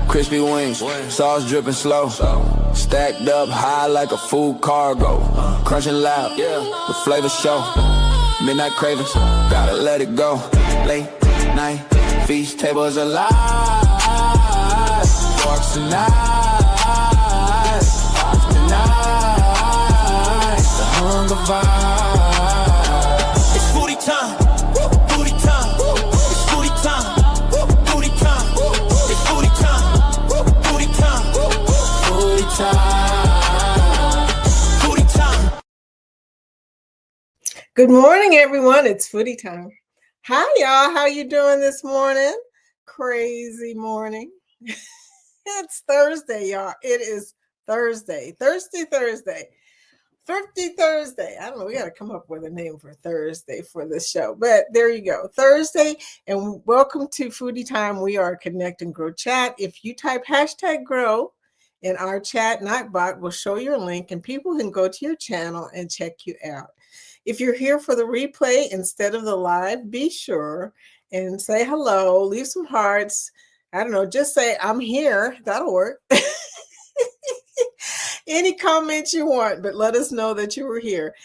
crispy wings, sauce dripping slow. Stacked up high like a food cargo. Crunching loud, the flavor show. Midnight cravings, gotta let it go. Late night, feast tables alive. Forks and knives, tonight. The hunger vibe. It's foodie time, foodie time. It's foodie time, foodie time. It's foodie time, foodie time. Foodie time. Foodie time. Good morning, everyone. It's foodie time. Hi, y'all. How you doing this morning? Crazy morning. It's Thursday, y'all. It is Thursday. Thirsty Thursday. Thrifty Thursday. I don't know. We got to come up with a name for Thursday for this show. But there you go. Thursday. And welcome to Foodie Time. We are Connect and Grow Chat. If you type hashtag grow in our chat, Nightbot will show your link and people can go to your channel and check you out. If you're here for the replay instead of the live, be sure and say hello, leave some hearts. I don't know, just say I'm here. That'll work. Any comments you want, but let us know that you were here.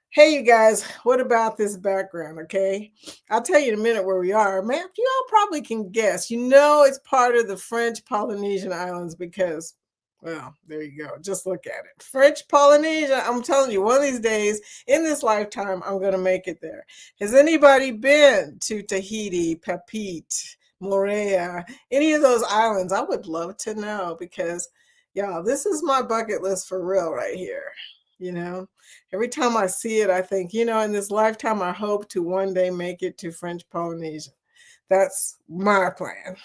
Hey, you guys, what about this background, okay? I'll tell you in a minute where we are. Man, you all probably can guess. You know it's part of the French Polynesian Islands because, well, there you go. Just look at it. French Polynesia. I'm telling you, one of these days in this lifetime, I'm going to make it there. Has anybody been to Tahiti, Papeete, Moorea, any of those islands? I would love to know because, y'all, this is my bucket list for real right here. You know, every time I see it, I think, you know, in this lifetime, I hope to one day make it to French Polynesia. That's my plan.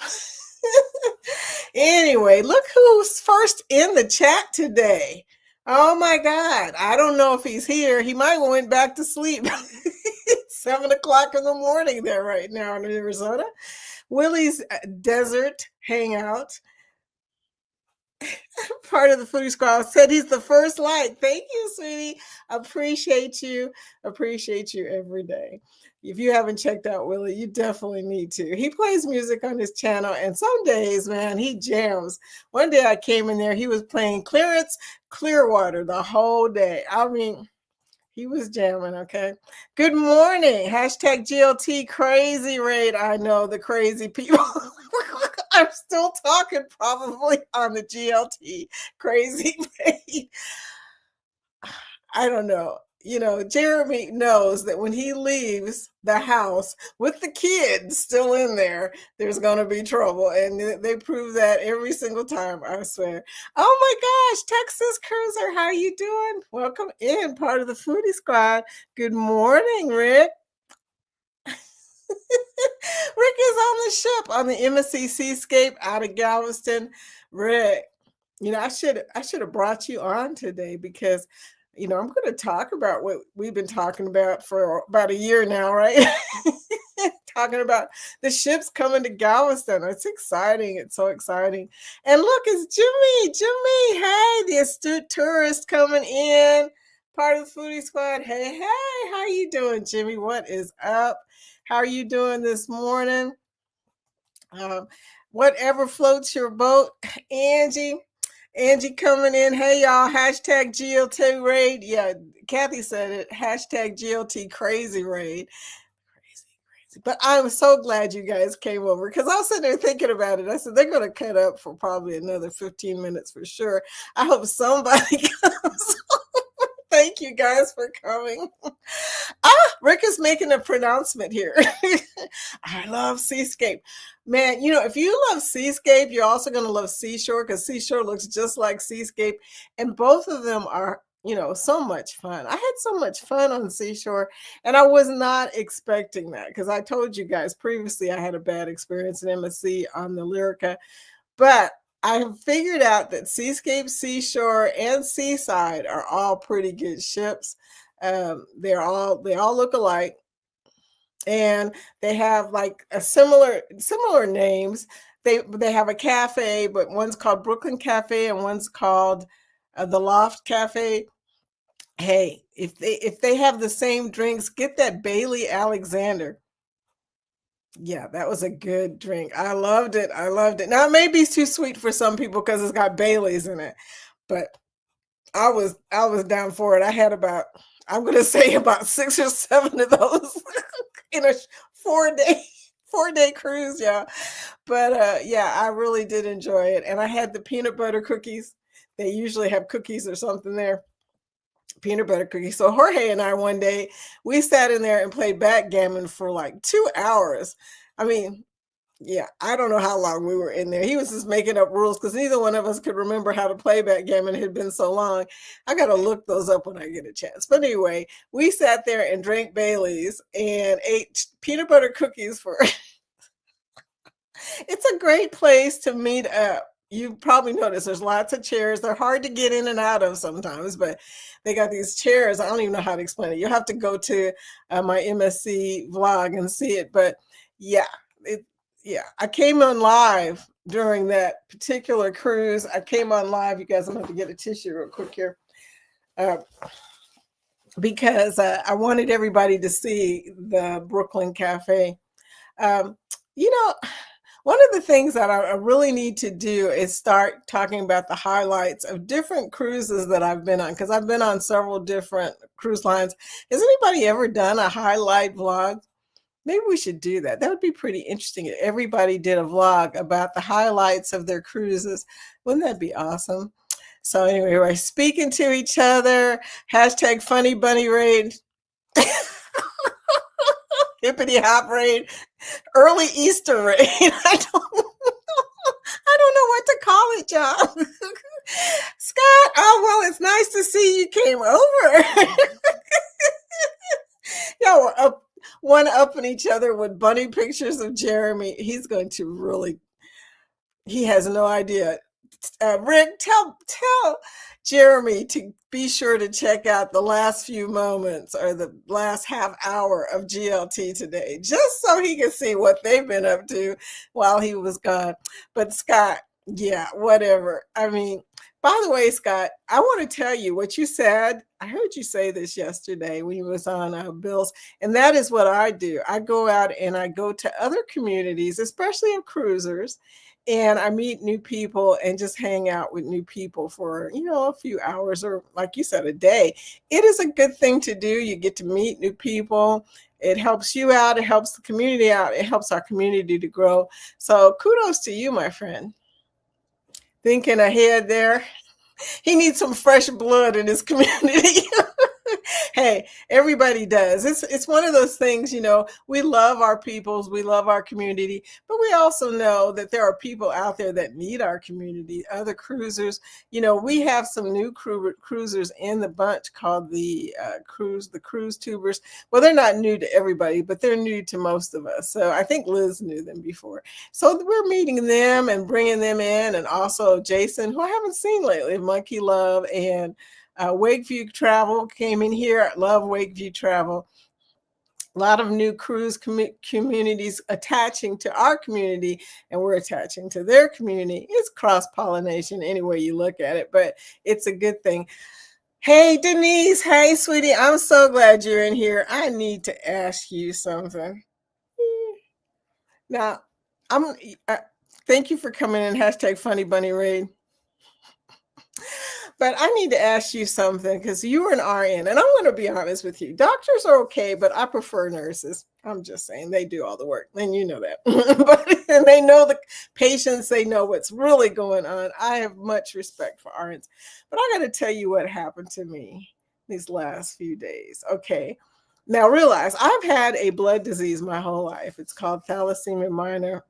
Anyway, look who's first in the chat today. Oh my God. I don't know if he's here. He might have went back to sleep. It's 7 o'clock in the morning there right now in Arizona. Willie's Desert Hangout. Part of the Foodie Squad said he's the first like. Thank you, sweetie. Appreciate you. Appreciate you every day. If you haven't checked out Willie, you definitely need to. He plays music on his channel, and some days, man, he jams. One day I came in there, he was playing Clarence Clearwater the whole day. I mean, he was jamming, okay? Good morning. Hashtag GLT crazy raid. I know the crazy people. I'm still talking probably on the GLT crazy raid. I don't know. You know, Jeremy knows that when he leaves the house with the kids still in there, there's going to be trouble. And they prove that every single time, I swear. Oh my gosh, Texas Cruiser, how you doing? Welcome in, part of the Foodie Squad. Good morning, Rick. Rick is on the ship on the MSC Seascape out of Galveston. Rick, you know, I should have brought you on today because you know, I'm going to talk about what we've been talking about for about a year now, right? Talking about the ships coming to Galveston. It's exciting. It's so exciting. And look, it's Jimmy. Jimmy, hey, the astute tourist coming in. Part of the Foodie Squad. Hey, hey, how you doing, Jimmy? What is up? How are you doing this morning? Whatever floats your boat, Angie. Angie coming in. Hey, y'all. Hashtag GLT raid. Yeah, Kathy said it. Hashtag GLT crazy raid. Crazy. But I'm so glad you guys came over because I was sitting there thinking about it. I said, they're going to cut up for probably another 15 minutes for sure. I hope somebody comes. Thank you guys for coming. Rick is making a pronouncement here. I love Seascape. Man, you know, if you love Seascape, you're also going to love Seashore because Seashore looks just like Seascape. And both of them are, you know, so much fun. I had so much fun on Seashore and I was not expecting that because I told you guys previously I had a bad experience in MSC on the Lyrica. But I have figured out that Seascape, Seashore, and Seaside are all pretty good ships. They all look alike, and they have like a similar names. They have a cafe, but one's called Brooklyn Cafe and one's called the Loft Cafe. Hey, if they have the same drinks, get that Bailey Alexander. Yeah, that was a good drink. I loved it. I loved it. Now it may be too sweet for some people because it's got Bailey's in it, but I was down for it. I had about, I'm gonna say about 6 or 7 of those in a 4 day 4 day cruise, yeah. But yeah, I really did enjoy it, and I had the peanut butter cookies. They usually have cookies or something there, peanut butter cookies. So Jorge and I one day we sat in there and played backgammon for like 2 hours. I mean, yeah, I don't know how long we were in there. He was just making up rules because neither one of us could remember how to play backgammon. It had been so long. I got to look those up when I get a chance. But anyway, we sat there and drank Bailey's and ate peanut butter cookies for. It's a great place to meet up. You probably noticed there's lots of chairs. They're hard to get in and out of sometimes, but they got these chairs. I don't even know how to explain it. You'll have to go to my MSC vlog and see it. But yeah, it, yeah, I came on live during that particular cruise. I came on live. You guys, I'm going to get a tissue real quick here. Because I wanted everybody to see the Brooklyn Cafe. Um, you know, one of the things that I really need to do is start talking about the highlights of different cruises that I've been on, because I've been on several different cruise lines. Has anybody ever done a highlight vlog? Maybe we should do that. That would be pretty interesting if everybody did a vlog about the highlights of their cruises. Wouldn't that be awesome? So anyway, we're speaking to each other. Hashtag funny bunny raid. Hippity hop raid. Early Easter raid. I don't know what to call it, John. Scott, oh, well, it's nice to see you came over. Y'all were one upping each other with bunny pictures of Jeremy. He's going to really, he has no idea. Rick, tell Jeremy to be sure to check out the last few moments or the last half hour of GLT today, just so he can see what they've been up to while he was gone. But Scott, yeah, whatever. I mean, by the way, Scott, I want to tell you what you said. I heard you say this yesterday when you was on Bill's, and that is what I do. I go out and I go to other communities, especially of cruisers, and I meet new people and just hang out with new people for, a few hours or, like you said, a day. It is a good thing to do. You get to meet new people. It helps you out. It helps the community out. It helps our community to grow. So kudos to you, my friend. Thinking ahead there. He needs some fresh blood in his community. Hey, everybody does. It's one of those things, we love our peoples, we love our community, but we also know that there are people out there that need our community, other cruisers. We have some new cruisers in the bunch called the cruise tubers. Well, they're not new to everybody, but they're new to most of us. So I think Liz knew them before. So we're meeting them and bringing them in, and also Jason, who I haven't seen lately, Monkey Love, and Wakeview Travel came in here. I love Wakeview Travel. A lot of new cruise communities attaching to our community, and we're attaching to their community. It's cross-pollination any way you look at it, but it's a good thing. Hey, Denise. Hey, sweetie. I'm so glad you're in here. I need to ask you something. Now, thank you for coming in. Hashtag Funny Bunny Raid. But I need to ask you something, because you're an RN, and I'm going to be honest with you. Doctors are okay, but I prefer nurses. I'm just saying, they do all the work, and you know that. And they know the patients, they know what's really going on. I have much respect for RNs. But I got to tell you what happened to me these last few days. Okay. Now realize I've had a blood disease my whole life. It's called thalassemia minor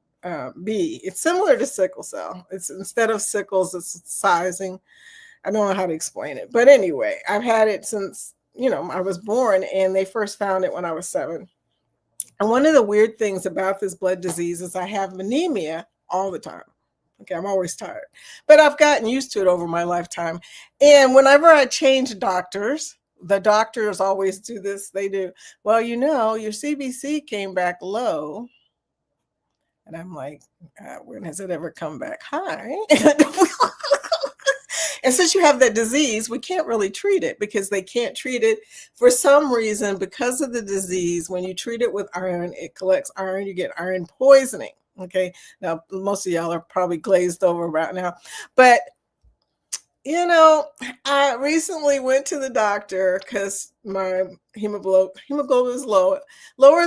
B. It's similar to sickle cell. It's, instead of sickles, it's sizing. I don't know how to explain it. But anyway, I've had it since, I was born, and they first found it when I was 7. And one of the weird things about this blood disease is I have anemia all the time. Okay, I'm always tired. But I've gotten used to it over my lifetime. And whenever I change doctors, the doctors always do this. They do, well, your CBC came back low. And I'm like, when has it ever come back high? And since you have that disease, we can't really treat it because they can't treat it for some reason because of the disease. When you treat it with iron, it collects iron, you get iron poisoning. Okay. Now, most of y'all are probably glazed over right now, but you know, I recently went to the doctor because my hemoglobin is lower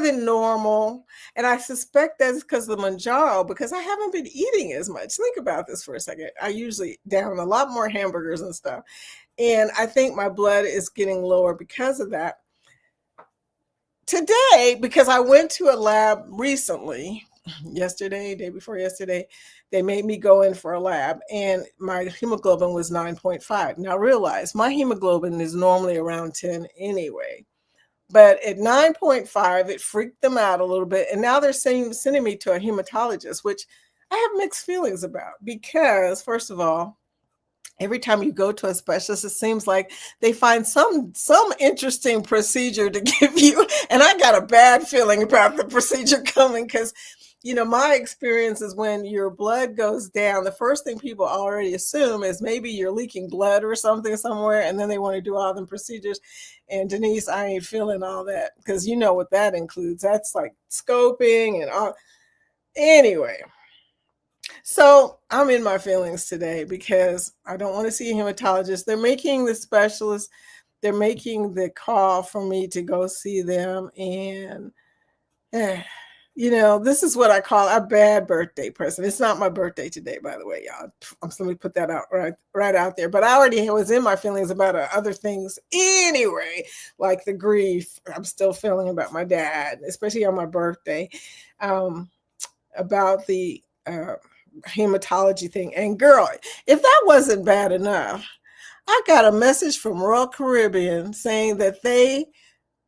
than normal. And I suspect that's because of the Manjaro, because I haven't been eating as much. Think about this for a second. I usually down a lot more hamburgers and stuff. And I think my blood is getting lower because of that. Today, because I went to a lab recently, yesterday, day before yesterday, they made me go in for a lab and my hemoglobin was 9.5. Now realize my hemoglobin is normally around 10 anyway. But at 9.5, it freaked them out a little bit. And now they're sending me to a hematologist, which I have mixed feelings about because, first of all, every time you go to a specialist, it seems like they find some interesting procedure to give you. And I got a bad feeling about the procedure coming because, you know, my experience is when your blood goes down, the first thing people already assume is maybe you're leaking blood or something somewhere, and then they want to do all them procedures. And Denise, I ain't feeling all that because you know what that includes. That's like scoping and all. Anyway. So I'm in my feelings today because I don't want to see a hematologist. They're making the specialist, they're making the call for me to go see them. And, you know, this is what I call a bad birthday present. It's not my birthday today, by the way, y'all. Let me put that out right out there. But I already was in my feelings about other things anyway, like the grief I'm still feeling about my dad, especially on my birthday, about the hematology thing. And girl, if that wasn't bad enough, I got a message from Royal Caribbean saying that they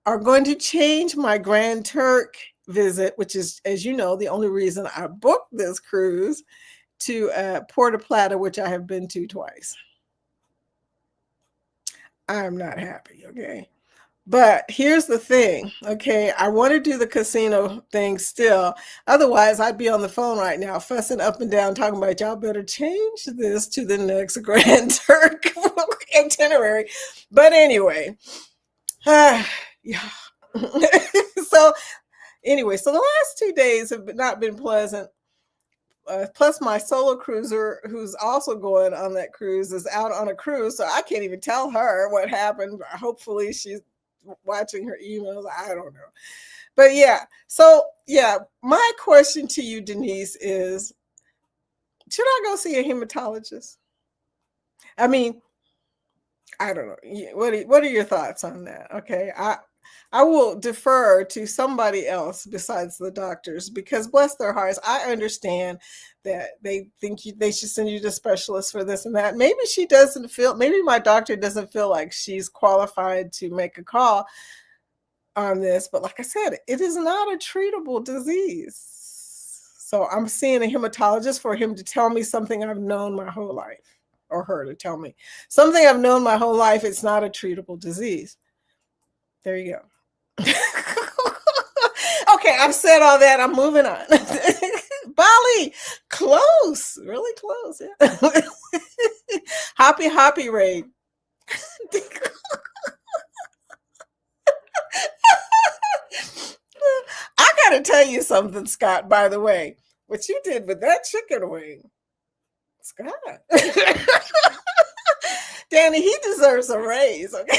are going to change my Grand Turk visit, which is, as you know, the only reason I booked this cruise, to Puerto Plata, which I have been to twice. I'm not happy, okay? But here's the thing, okay? I want to do the casino thing still. Otherwise, I'd be on the phone right now fussing up and down, talking about y'all better change this to the next Grand Turk itinerary. But anyway, yeah. So anyway, so the last 2 days have not been pleasant. Plus my solo cruiser, who's also going on that cruise, is out on a cruise. So I can't even tell her what happened. Hopefully she's watching her emails. I don't know. But yeah. So yeah, my question to you, Denise, is should I go see a hematologist? I mean, I don't know. What are your thoughts on that? Okay. I will defer to somebody else besides the doctors because bless their hearts, I understand that they think they should send you to specialists for this and that. Maybe maybe my doctor doesn't feel like she's qualified to make a call on this. But like I said, it is not a treatable disease. So I'm seeing a hematologist for him to tell me something I've known my whole life, or her to tell me something I've known my whole life. It's not a treatable disease. There you go. Okay, I've said all that. I'm moving on. Bali, close, really close. Yeah. Hoppy raid. I gotta tell you something, Scott, by the way. What you did with that chicken wing, Scott. Danny, he deserves a raise, okay?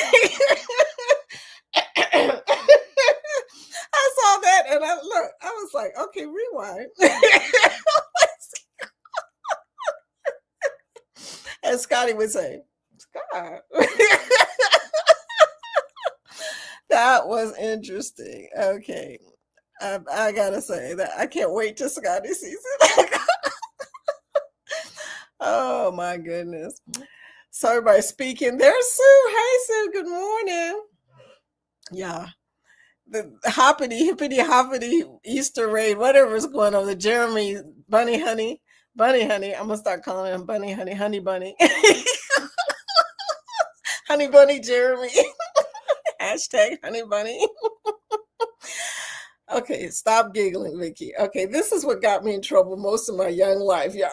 I saw that and I was like, okay, rewind. As Scotty would say, Scott. That was interesting. Okay. I gotta say that I can't wait till Scotty sees it. Oh my goodness. So everybody's speaking. There's Sue. Hey Sue, good morning. Yeah. The hippity Easter raid, whatever's going on, the Jeremy bunny honey. I'm gonna start calling him bunny honey bunny. Honey bunny Jeremy. Hashtag honey bunny. Okay, stop giggling, Vicky. Okay, this is what got me in trouble most of my young life, y'all.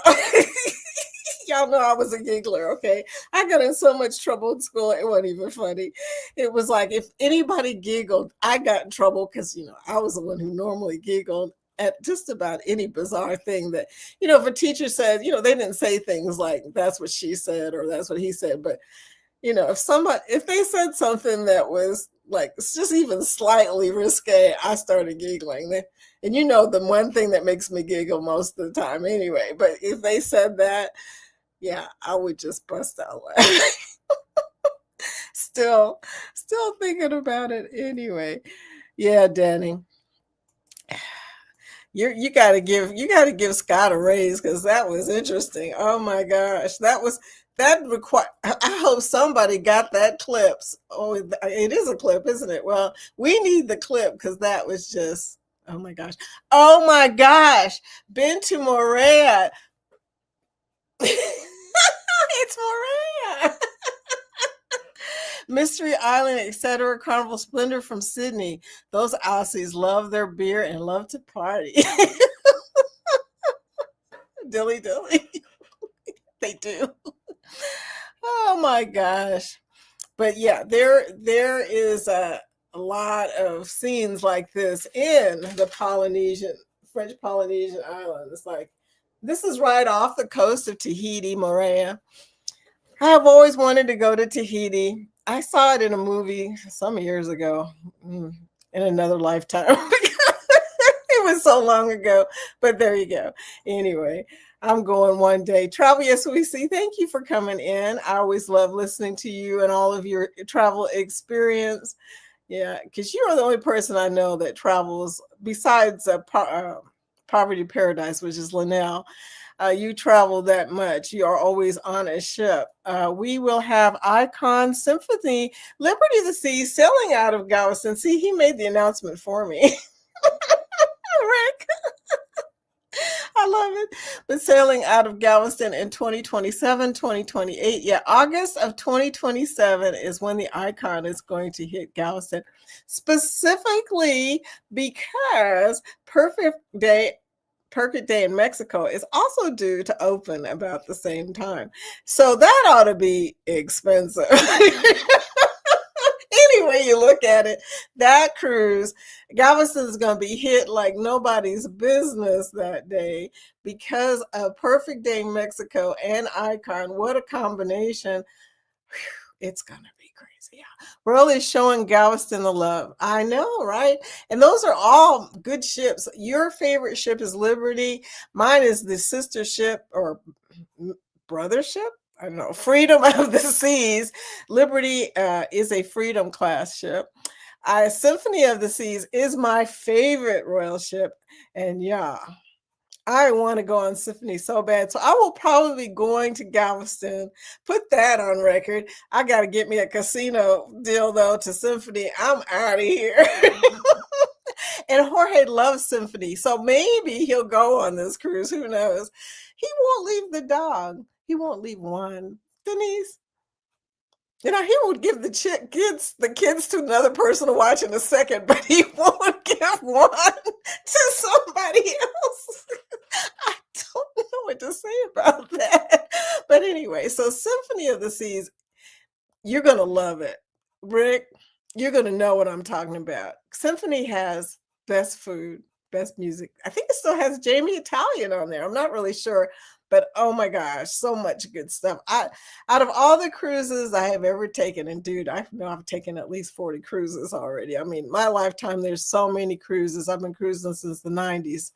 Y'all know I was a giggler, okay? I got in so much trouble in school, it wasn't even funny. It was like if anybody giggled, I got in trouble because, I was the one who normally giggled at just about any bizarre thing that, if a teacher said, they didn't say things like, that's what she said or that's what he said. But, if they said something that was like just even slightly risque, I started giggling. And the one thing that makes me giggle most of the time anyway. But if they said that, yeah, I would just bust out laughing. still, still thinking about it anyway. Yeah, Danny, you got to give Scott a raise because that was interesting. Oh my gosh, that require. I hope somebody got that clips. Oh, it is a clip, isn't it? Well, we need the clip because that was just. Oh my gosh. Oh my gosh. Been to Morea. It's Morea. Mystery Island, etc. Carnival Splendor from Sydney. Those Aussies love their beer and love to party. Dilly dilly. They do. Oh my gosh. But yeah, there is a lot of scenes like this in the French Polynesian island. It's like this is right off the coast of Tahiti, Moorea. I have always wanted to go to Tahiti. I saw it in a movie some years ago, in another lifetime. It was so long ago, but there you go. Anyway, I'm going one day. Travel Yes We See, thank you for coming in. I always love listening to you and all of your travel experience. Yeah, because you are the only person I know that travels besides Poverty Paradise, which is Linnell. You travel that much. You are always on a ship. We will have Icon Symphony, Liberty of the Sea, sailing out of Galveston. See, he made the announcement for me. Rick. I love it. But sailing out of Galveston in 2027, 2028. Yeah, August of 2027 is when the Icon is going to hit Galveston, specifically because Perfect Day in Mexico is also due to open about the same time. So that ought to be expensive. Any way you look at it, that cruise, Galveston is going to be hit like nobody's business that day because of Perfect Day in Mexico and Icon. What a combination. Whew, it's going to be crazy. Yeah. Royal is showing Galveston the love. I know, right? And those are all good ships. Your favorite ship is Liberty. Mine is the sister ship or brother ship. I don't know, Freedom of the Seas. Liberty is a Freedom class ship. Symphony of the Seas is my favorite royal ship. And yeah, I want to go on Symphony so bad. So I will probably be going to Galveston. Put that on record. I got to get me a casino deal, though, to Symphony. I'm out of here. And Jorge loves Symphony. So maybe he'll go on this cruise. Who knows? He won't leave the dog. He won't leave one. Denise, he would give the kids to another person to watch in a second, but he won't give one to somebody else. I don't know what to say about that. But anyway, so Symphony of the Seas, you're going to love it. Rick, you're going to know what I'm talking about. Symphony has best food, best music. I think it still has Jamie Italian on there. I'm not really sure. But oh my gosh, so much good stuff. Out of all the cruises I have ever taken, and dude, I know I've taken at least 40 cruises already. I mean, my lifetime, there's so many cruises. I've been cruising since the 90s.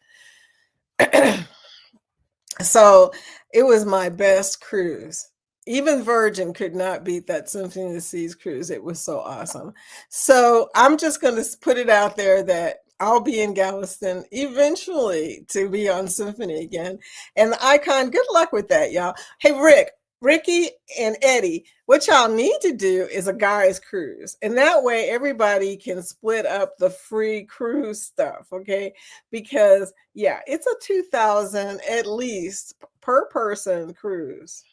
So it was my best cruise. Even Virgin could not beat that Symphony of the Seas cruise. It was so awesome. So I'm just going to put it out there that I'll be in Galveston eventually to be on Symphony again. And the Icon, good luck with that, y'all. Hey, Ricky, and Eddie, what y'all need to do is a guys cruise. And that way everybody can split up the free cruise stuff, okay? Because, yeah, it's a $2,000 at least per person cruise.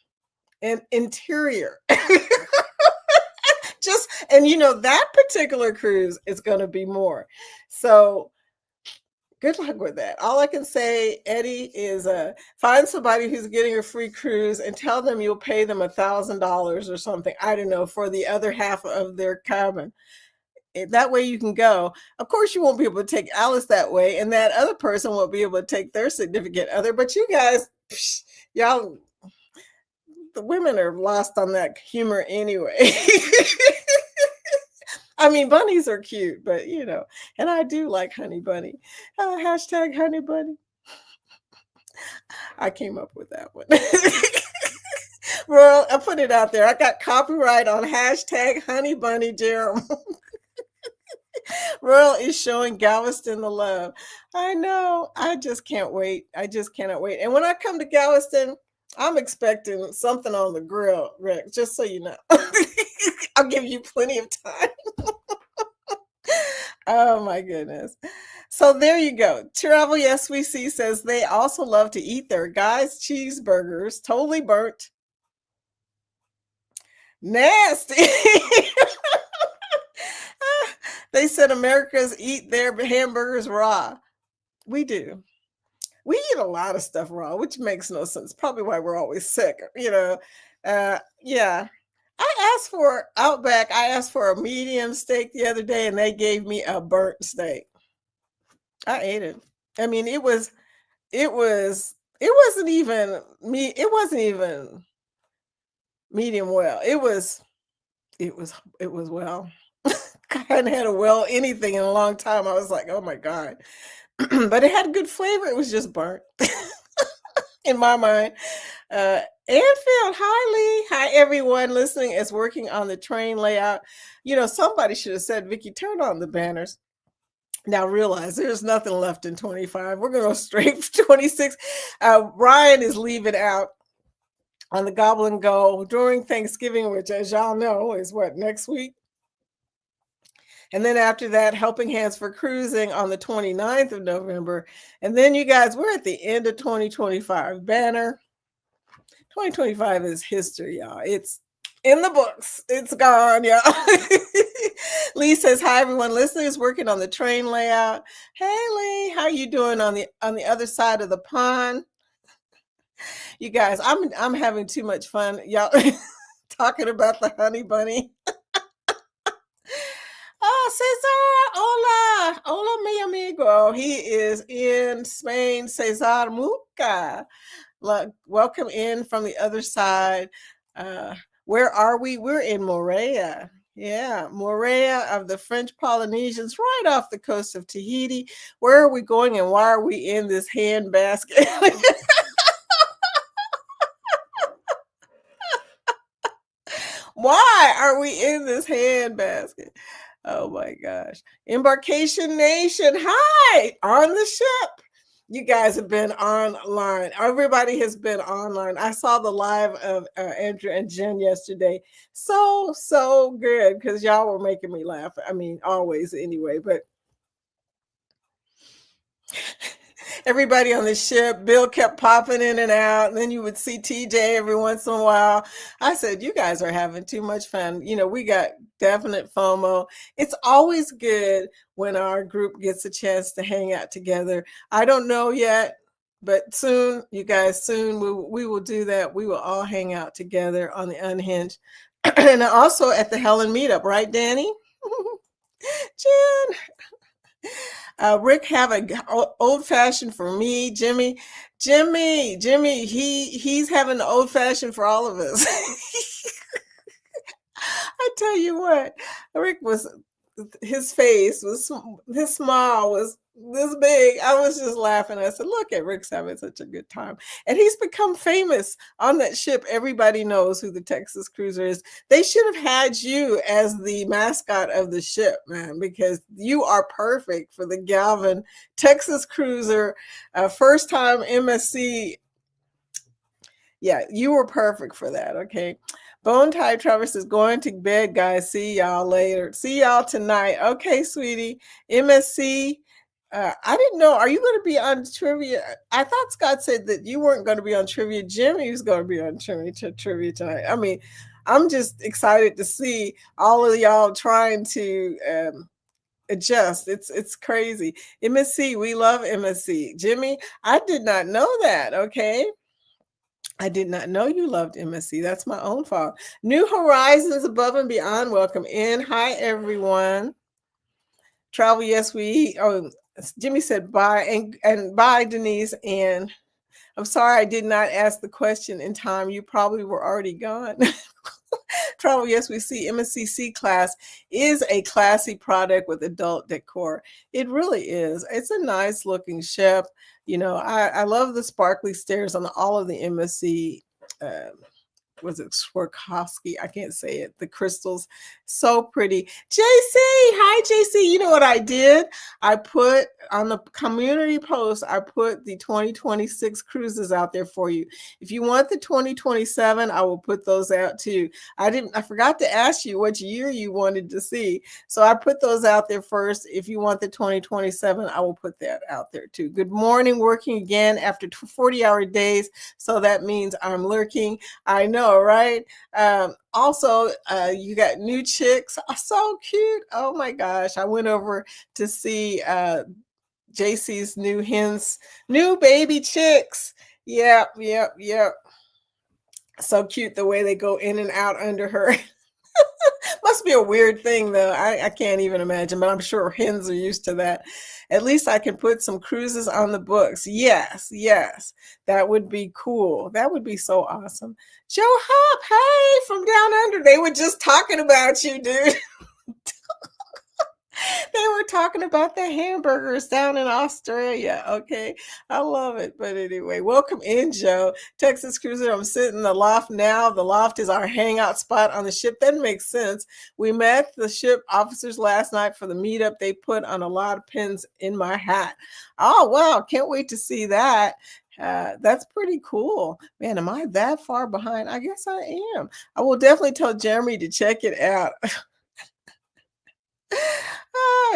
And interior. And that particular cruise is going to be more. So Good luck with that. All I can say, Eddie, is find somebody who's getting a free cruise and tell them you'll pay them $1,000 or something. I don't know, for the other half of their cabin. That way you can go. Of course, you won't be able to take Alice that way, and that other person won't be able to take their significant other. But you guys, y'all, the women are lost on that humor anyway. I mean, bunnies are cute, but and I do like Honey Bunny. Hashtag Honey Bunny. I came up with that one. Well, I put it out there. I got copyright on hashtag Honey Bunny Jerem. Royal is showing Galveston the love. I know. I just can't wait. I just cannot wait. And when I come to Galveston, I'm expecting something on the grill, Rick, just so you know. I'll give you plenty of time. Oh my goodness. So there you go. Travel Yes We See says they also love to eat their guys' cheeseburgers, totally burnt. Nasty. They said Americans eat their hamburgers raw. We do. We eat a lot of stuff raw, which makes no sense. Probably why we're always sick, Yeah. I asked for Outback. I asked for a medium steak the other day, and they gave me a burnt steak. I ate it. I mean, it wasn't even me. It wasn't even medium well. It was well. I hadn't had a well anything in a long time. I was like, oh my God. But it had good flavor. It was just burnt in my mind. Anfield, hi Lee. Hi everyone listening is working on the train layout. Somebody should have said, Vicky, turn on the banners. Now realize there's nothing left in 25. We're going to go straight for 26. Ryan is leaving out on the Goblin Go during Thanksgiving, which, as y'all know, is what, next week? And then after that, Helping Hands for Cruising on the 29th of November. And then, you guys, we're at the end of 2025. Banner. 2025 is history, y'all. It's in the books. It's gone, y'all. Lee says, hi, everyone. Listening is working on the train layout. Hey, Lee, how you doing on the other side of the pond? You guys, I'm having too much fun, y'all, talking about the Honey Bunny. Oh, Cesar, hola, mi amigo. He is in Spain. Cesar Muca. Welcome in from the other side. Where are we? We're in Moorea. Yeah, Moorea of the French Polynesians, right off the coast of Tahiti. Where are we going and why are we in this hand basket? Why are we in this hand basket? Oh my gosh. Embarkation Nation, hi, on the ship. You guys have been online. Everybody has been online. I saw the live of Andrew and Jen yesterday. So good because y'all were making me laugh. I mean, always anyway, but everybody on the ship, Bill kept popping in and out, and then you would see TJ every once in a while. I said, you guys are having too much fun. We got definite FOMO. It's always good when our group gets a chance to hang out together. I don't know yet, but soon, you guys, soon we will do that. We will all hang out together on the Unhinged. And also at the Helen meetup, right, Danny? Jen. Rick, have an old fashioned for me. Jimmy, he's having the old fashioned for all of us. I tell you what, Rick his smile was this big. I was just laughing. I said, look at Rick's having such a good time. And he's become famous on that ship. Everybody knows who the Texas Cruiser is. They should have had you as the mascot of the ship, man, because you are perfect for the Galvin Texas Cruiser, first time MSC. Yeah, you were perfect for that, okay? Bone Tie Travis is going to bed, guys. See y'all later. See y'all tonight. Okay, sweetie. MSC, I didn't know. Are you going to be on trivia? I thought Scott said that you weren't going to be on trivia. Jimmy was going to be on trivia tonight. I mean, I'm just excited to see all of y'all trying to adjust. It's crazy. MSC, we love MSC. Jimmy, I did not know that. Okay. I did not know you loved MSC. That's my own fault. New Horizons Above and Beyond. Welcome in. Hi, everyone. Travel, yes, we. Oh, Jimmy said bye, and bye, Denise. And I'm sorry I did not ask the question in time. You probably were already gone. Travel, yes, we see. MSCC class is a classy product with adult decor. It really is. It's a nice looking ship. You know, I love the sparkly stairs on all of the MSC. Was it Swarovski? I can't say it. The crystals, so pretty. JC, hi JC. You know what I did? I put on the community post, I put the 2026 cruises out there for you. If you want the 2027, I will put those out too. I forgot to ask you which year you wanted to see. So I put those out there first. If you want the 2027, I will put that out there too. Good morning, working again after 40-hour days. So that means I'm lurking. I know, right? Also, you got new chicks. Oh, so cute. Oh my gosh. I went over to see JC's new hens, new baby chicks. Yep. So cute the way they go in and out under her. Must be a weird thing though. I can't even imagine, but I'm sure hens are used to that. At least I can put some cruises on the books. Yes. That would be cool. That would be so awesome. Joe Hop, hey, from down under. They were just talking about you, dude. They were talking about the hamburgers down in Australia. Okay. I love it. But anyway, welcome in, Joe. Texas Cruiser. I'm sitting in the loft now. The loft is our hangout spot on the ship. That makes sense. We met the ship officers last night for the meetup. They put on a lot of pins in my hat. Oh, wow. Can't wait to see that. That's pretty cool. Man, am I that far behind? I guess I am. I will definitely tell Jeremy to check it out.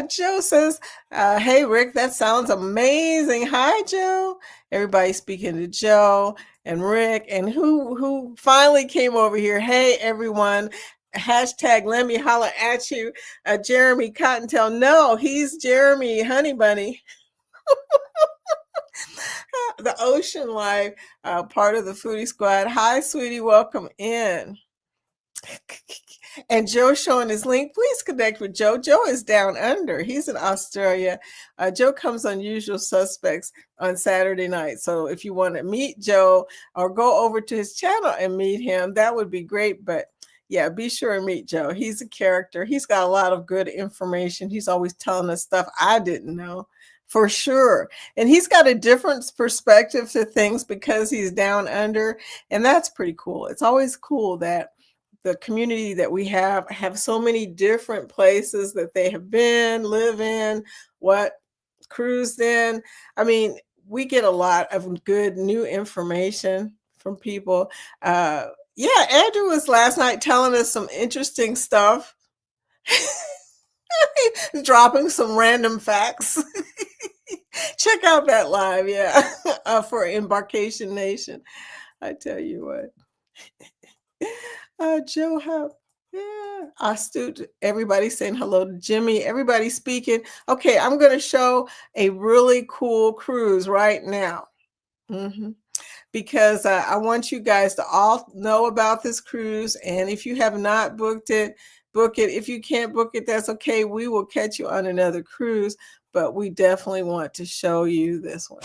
Joe says, hey, Rick, that sounds amazing. Hi, Joe. Everybody speaking to Joe and Rick and who finally came over here. Hey, everyone. Hashtag let me holler at you. Jeremy Cottontail. No, he's Jeremy Honey Bunny. The Ocean Life, part of the Foodie Squad. Hi, sweetie. Welcome in. And Joe showing his link. Please connect with Joe. Joe is down under. He's in Australia. Joe comes on Usual Suspects on Saturday night. So if you want to meet Joe or go over to his channel and meet him, that would be great. But yeah, be sure and meet Joe. He's a character. He's got a lot of good information. He's always telling us stuff I didn't know. For sure. And he's got a different perspective to things because he's down under. And that's pretty cool. It's always cool that the community that we have so many different places that they have been, live in, cruised in. I mean, we get a lot of good new information from people. Yeah, Andrew was last night telling us some interesting stuff. Dropping some random facts. Check out that live, yeah, for Embarkation Nation. I tell you what. Joe Hub, yeah, astute. Everybody saying hello to Jimmy. Everybody speaking. Okay, I'm going to show a really cool cruise right now. Because I want you guys to all know about this cruise. And if you have not booked it, book it. If you can't book it, that's okay. We will catch you on another cruise. But we definitely want to show you this one.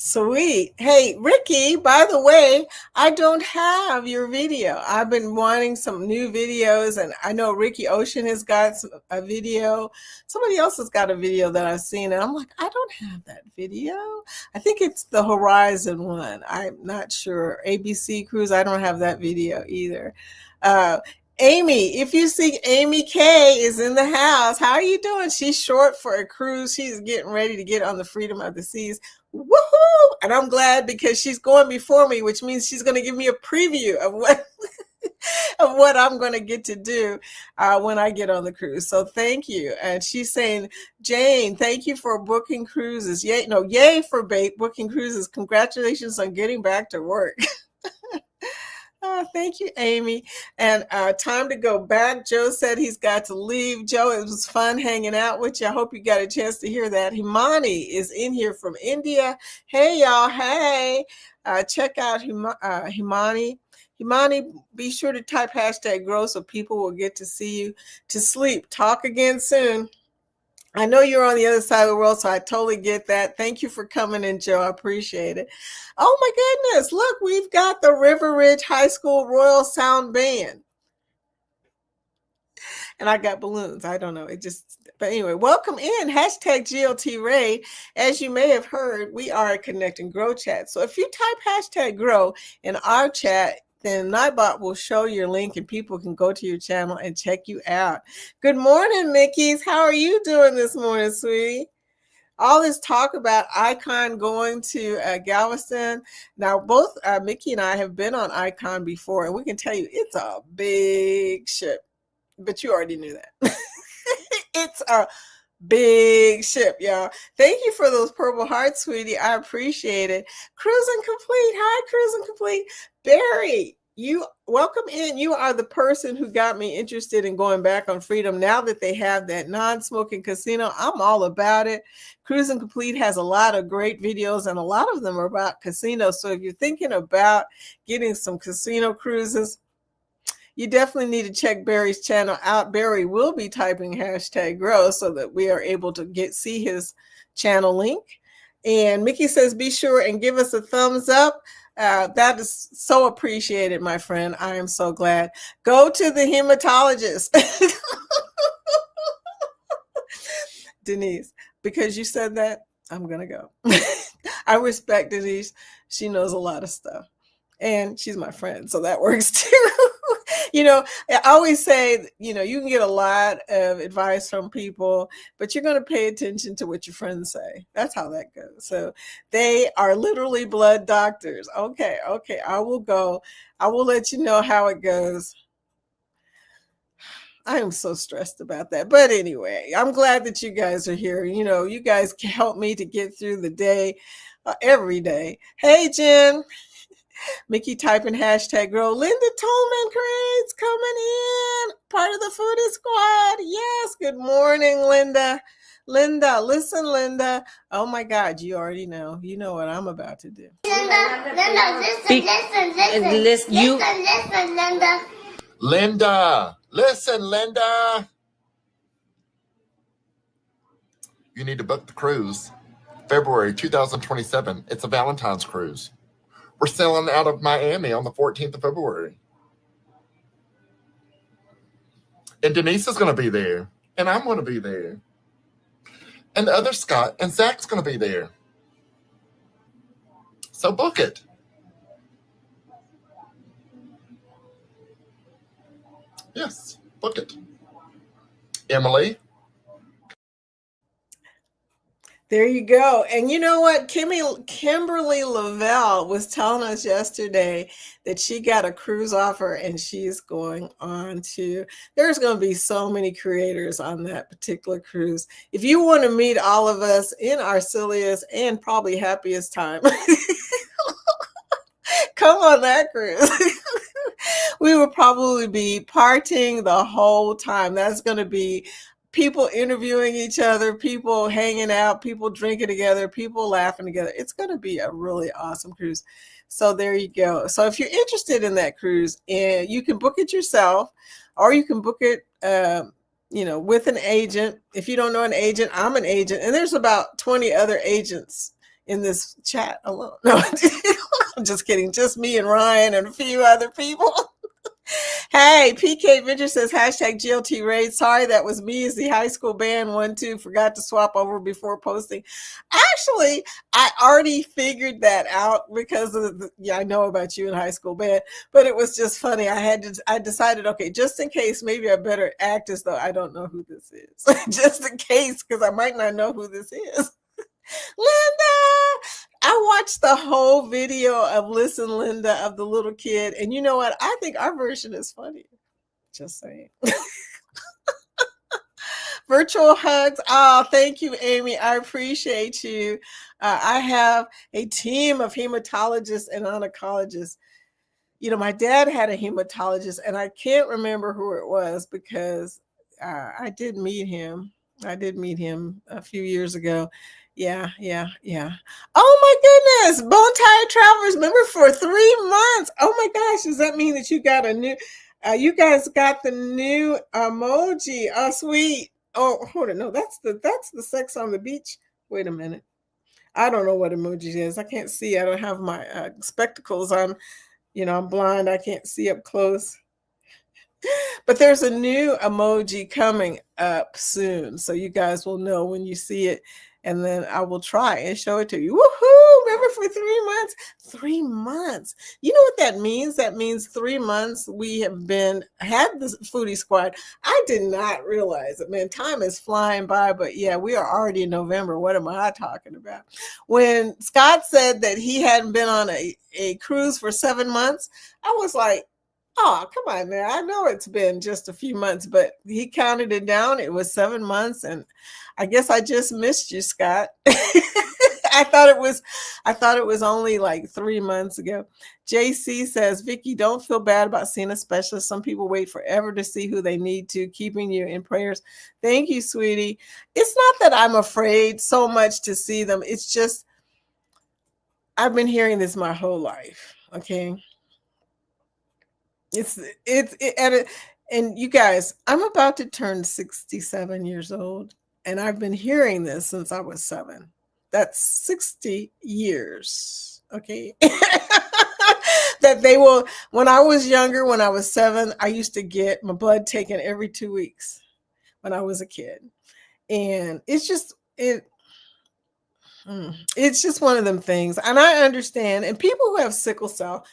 Sweet. Hey, Ricky, by the way, I don't have your video. I've been wanting some new videos, and I know Ricky Ocean has got a video. Somebody else has got a video that I've seen, and I'm like, I don't have that video. I think it's the Horizon one. I'm not sure. ABC Cruise, I don't have that video either. Uh, Amy, if you see Amy K is in the house, how are you doing? She's short for a cruise. She's getting ready to get on the Freedom of the Seas. Woohoo! And I'm glad because she's going before me, which means she's going to give me a preview of what of what I'm going to get to do when I get on the cruise. So thank you. And she's saying, Jane, thank you for booking cruises. Yay for booking cruises. Congratulations on getting back to work. Oh, thank you, Amy. And time to go back. Joe said he's got to leave. Joe, it was fun hanging out with you. I hope you got a chance to hear that. Himani is in here from India. Hey, y'all. Hey, check out Himani. Himani, be sure to type #grow so people will get to see you to sleep. Talk again soon. I know you're on the other side of the world, so I totally get that. Thank you for coming in, Joe. I appreciate it. Oh my goodness. Look, we've got the River Ridge High School Royal Sound Band. And I got balloons. I don't know. But anyway, welcome in. #GLT Ray. As you may have heard, we are a Connect and Grow chat. So if you type #grow in our chat, then Nightbot will show your link and people can go to your channel and check you out. Good morning, Mickeys. How are you doing this morning, sweetie? All this talk about Icon going to Galveston. Now, both Mickey and I have been on Icon before, and we can tell you it's a big ship. But you already knew that. It's a big ship, y'all. Thank you for those purple hearts, sweetie. I appreciate it. Cruising Complete. Hi, Cruising Complete. Barry, you welcome in. You are the person who got me interested in going back on Freedom. Now that they have that non-smoking casino, I'm all about it. Cruising Complete has a lot of great videos, and a lot of them are about casinos. So if you're thinking about getting some casino cruises, you definitely need to check Barry's channel out. Barry will be typing #grow so that we are able to see his channel link. And Mickey says, be sure and give us a thumbs up. That is so appreciated, my friend. I am so glad. Go to the hematologist. Denise, because you said that, I'm going to go. I respect Denise. She knows a lot of stuff. And she's my friend, so that works too. I always say, you can get a lot of advice from people, but you're going to pay attention to what your friends say. That's how that goes. So they are literally blood doctors. Okay. I will go. I will let you know how it goes. I am so stressed about that. But anyway, I'm glad that you guys are here. You guys can help me to get through the day every day. Hey, Jen. Mickey typing #grow. Linda Tolman Crates coming in. Part of the Foodie Squad. Yes. Good morning, Linda. Listen, Linda. Oh my God, you already know. You know what I'm about to do. Linda, listen, Linda. Linda, listen, Linda. You need to book the cruise. February 2027. It's a Valentine's cruise. We're sailing out of Miami on the 14th of February. And Denise is going to be there. And I'm going to be there. And the other Scott and Zach's going to be there. So book it. Yes, book it. Emily. There you go. And you know what? Kimberly Lavelle was telling us yesterday that she got a cruise offer and she's going on to, there's going to be so many creators on that particular cruise. If you want to meet all of us in our silliest and probably happiest time, come on that cruise. We will probably be partying the whole time. That's going to be people interviewing each other, people hanging out, people drinking together, people laughing together. It's going to be a really awesome cruise. So there you go. So if you're interested in that cruise, and you can book it yourself, or you can book it, with an agent. If you don't know an agent, I'm an agent, and there's about 20 other agents in this chat alone. No, I'm just kidding. Just me and Ryan and a few other people. Hey, PK Venture says hashtag GLT raid. Sorry, that was me as the high school band 1-2. Forgot to swap over before posting. Actually, I already figured that out because of I know about you in high school band, but it was just funny. I decided, okay, just in case, maybe I better act as though I don't know who this is. Just in case, because I might not know who this is. Linda, I watched the whole video of Listen Linda of the little kid, and you know what? I think our version is funnier. Just saying. Virtual hugs. Oh, thank you, Amy. I appreciate you. I have a team of hematologists and oncologists. You know, my dad had a hematologist, and I can't remember who it was because I did meet him. I did meet him a few years ago. Yeah. Oh my goodness. Bone Tired Travelers, remember for 3 months. Oh my gosh. Does that mean that you got a new, you guys got the new emoji? Oh, sweet. Oh, hold on. No, that's the sex on the beach. Wait a minute. I don't know what emoji is. I can't see. I don't have my spectacles on. You know, I'm blind. I can't see up close. But there's a new emoji coming up soon. So you guys will know when you see it. And then I will try and show it to you. Woohoo! Remember for 3 months? 3 months. You know what that means? That means 3 months we have had the Foodie Squad. I did not realize it. Man, time is flying by. But yeah, we are already in November. What am I talking about? When Scott said that he hadn't been on a cruise for 7 months, I was like, oh, come on now. I know it's been just a few months, but he counted it down. It was 7 months. And I guess I just missed you, Scott. I thought it was only like 3 months ago. JC says, Vicky, don't feel bad about seeing a specialist. Some people wait forever to see who they need to, keeping you in prayers. Thank you, sweetie. It's not that I'm afraid so much to see them. It's just, I've been hearing this my whole life. Okay. And you guys, I'm about to turn 67 years old, and I've been hearing this since I was 7. That's 60 years. Okay. That they will, when I was younger, when I was 7, I used to get my blood taken every 2 weeks when I was a kid. And it's just one of them things. And I understand, and people who have sickle cell,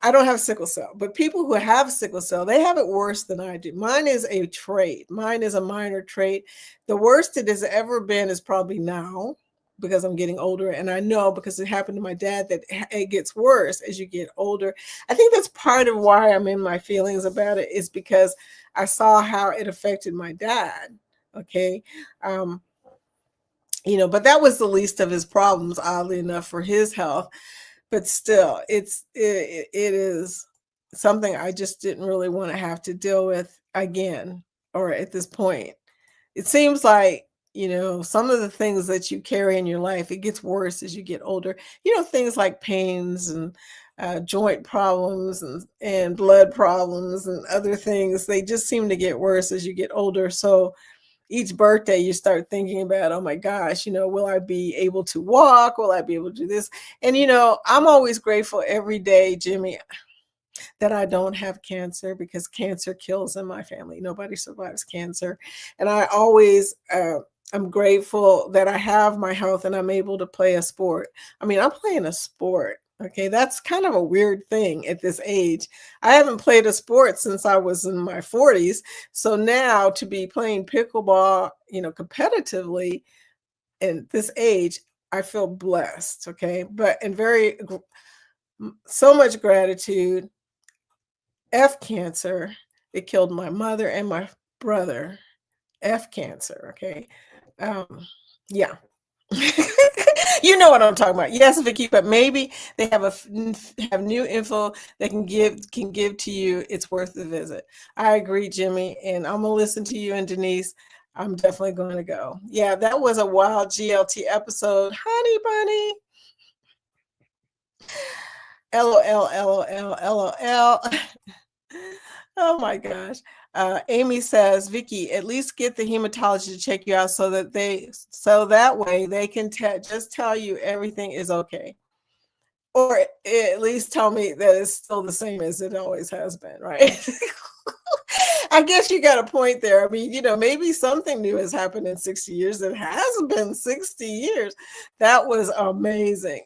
I don't have sickle cell, but people who have sickle cell, they have it worse than I do. Mine is a trait. Mine is a minor trait. The worst it has ever been is probably now, because I'm getting older. And I know, because it happened to my dad, that it gets worse as you get older. I think that's part of why I'm in my feelings about it, is because I saw how it affected my dad. Okay. But that was the least of his problems, oddly enough, for his health. But still, it is something I just didn't really want to have to deal with again, or at this point. It seems like, some of the things that you carry in your life, it gets worse as you get older. Things like pains and joint problems and blood problems and other things, they just seem to get worse as you get older. So each birthday you start thinking about, oh my gosh, will I be able to walk? Will I be able to do this? And, I'm always grateful every day, Jimmy, that I don't have cancer, because cancer kills in my family. Nobody survives cancer. And I always, I'm grateful that I have my health and I'm able to play a sport. I mean, I'm playing a sport. Okay, that's kind of a weird thing at this age. I haven't played a sport since I was in my 40s. So now to be playing pickleball, competitively at this age, I feel blessed. Okay, so much gratitude. F cancer, it killed my mother and my brother. F cancer. Okay, yeah. You know what I'm talking about. Yes, Vicky, but maybe they have new info that can give to you. It's worth the visit. I agree, Jimmy, and I'm gonna listen to you and Denise. I'm definitely going to go. Yeah, that was a wild GLT episode, honey bunny. LOL, LOL, LOL. Oh my gosh. Amy says, Vicky, at least get the hematologist to check you out so that way they can just tell you everything is okay. Or at least tell me that it's still the same as it always has been, right? I guess you got a point there. I mean, maybe something new has happened in 60 years. It has been 60 years. That was amazing.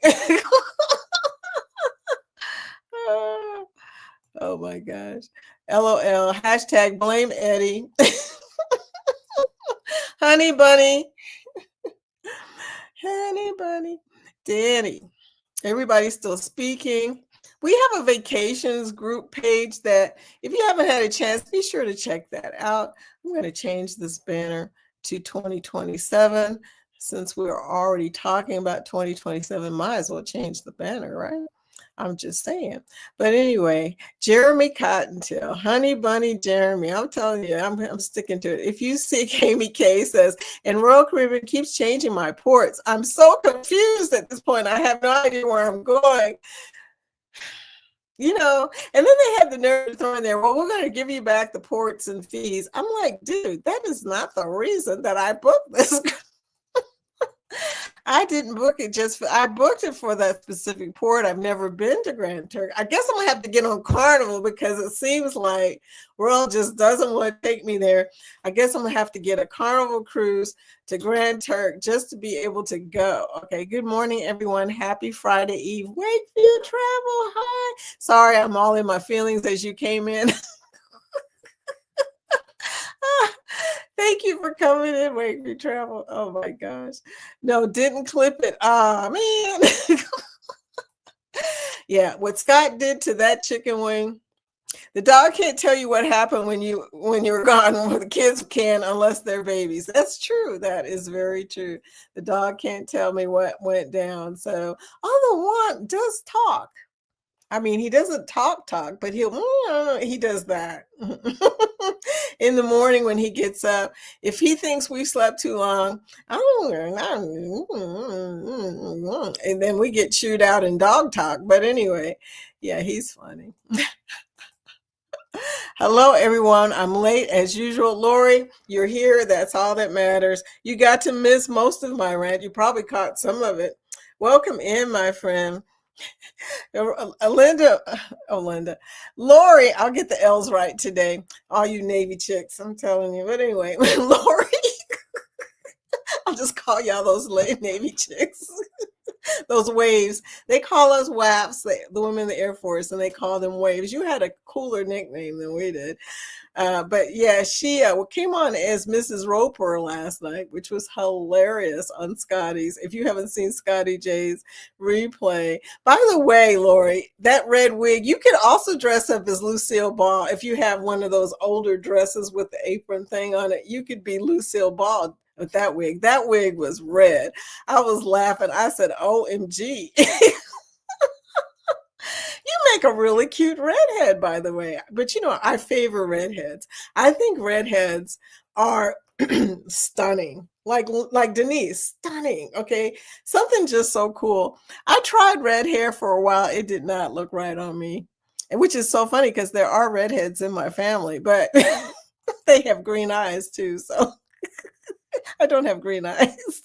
Oh my gosh. LOL. Hashtag blame Eddie. Honey bunny. Honey bunny. Danny. Everybody's still speaking. We have a vacations group page that if you haven't had a chance, be sure to check that out. I'm going to change this banner to 2027. Since we're already talking about 2027, might as well change the banner, right? I'm just saying. But anyway, Jeremy Cottontail, Honey Bunny Jeremy. I'm telling you, I'm sticking to it. If you see Amy K says, and Royal Caribbean keeps changing my ports. I'm so confused at this point. I have no idea where I'm going. And then they had the nerve to throw in there, well, we're going to give you back the ports and fees. I'm like, dude, that is not the reason that I booked this. I didn't book it I booked it for that specific port. I've never been to Grand Turk. I guess I'm going to have to get on Carnival because it seems like World just doesn't want to take me there. I guess I'm going to have to get a Carnival cruise to Grand Turk just to be able to go. Okay, good morning, everyone. Happy Friday Eve. Wakefield Travel. Hi. Sorry, I'm all in my feelings as you came in. Thank you for coming in, Wakefield Travel. Oh my gosh. No, didn't clip it. Ah, man. Yeah, what Scott did to that chicken wing. The dog can't tell you what happened when you were gone. The kids can unless they're babies. That's true. That is very true. The dog can't tell me what went down. So although one does talk. I mean, he doesn't talk, but he does that. In the morning when he gets up, if he thinks we slept too long, and then we get chewed out in dog talk. But anyway, yeah, he's funny. Hello, everyone. I'm late as usual. Lori, you're here. That's all that matters. You got to miss most of my rant. You probably caught some of it. Welcome in, my friend. Linda, Lori, I'll get the L's right today. All you Navy chicks, I'm telling you. But anyway, Lori, I'll just call y'all those Navy chicks. Those waves. They call us WAPs, the women in the Air Force, and they call them waves. You had a cooler nickname than we did. But yeah, she came on as Mrs. Roper last night, which was hilarious on Scotty's. If you haven't seen Scotty J's replay. By the way, Lori, that red wig, you could also dress up as Lucille Ball. If you have one of those older dresses with the apron thing on it, you could be Lucille Ball with that wig. That wig was red. I was laughing. I said, OMG. You make a really cute redhead, by the way. But I favor redheads. I think redheads are stunning. Like Denise, stunning. Okay. Something just so cool. I tried red hair for a while. It did not look right on me. Which is so funny because there are redheads in my family, but they have green eyes too. So I don't have green eyes.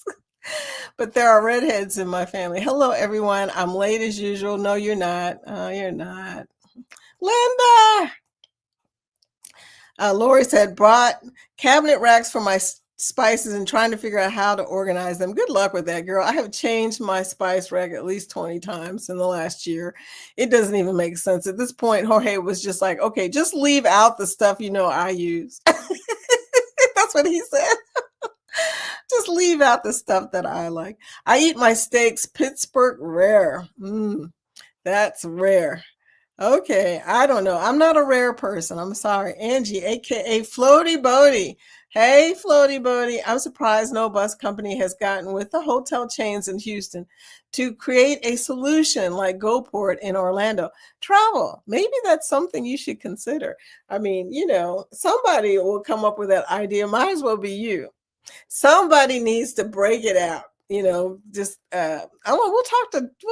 But there are redheads in my family. Hello, everyone. I'm late as usual. No, you're not. You're not. Linda! Lori said, brought cabinet racks for my spices and trying to figure out how to organize them. Good luck with that, girl. I have changed my spice rack at least 20 times in the last year. It doesn't even make sense. At this point, Jorge was just like, okay, just leave out the stuff I use. That's what he said. Just leave out the stuff that I like. I eat my steaks Pittsburgh rare. That's rare. Okay, I don't know. I'm not a rare person. I'm sorry. Angie, aka Floaty Bodie. Hey, Floaty Bodie. I'm surprised no bus company has gotten with the hotel chains in Houston to create a solution like GoPort in Orlando. Travel. Maybe that's something you should consider. I mean, somebody will come up with that idea. Might as well be you. Somebody needs to break it out. We'll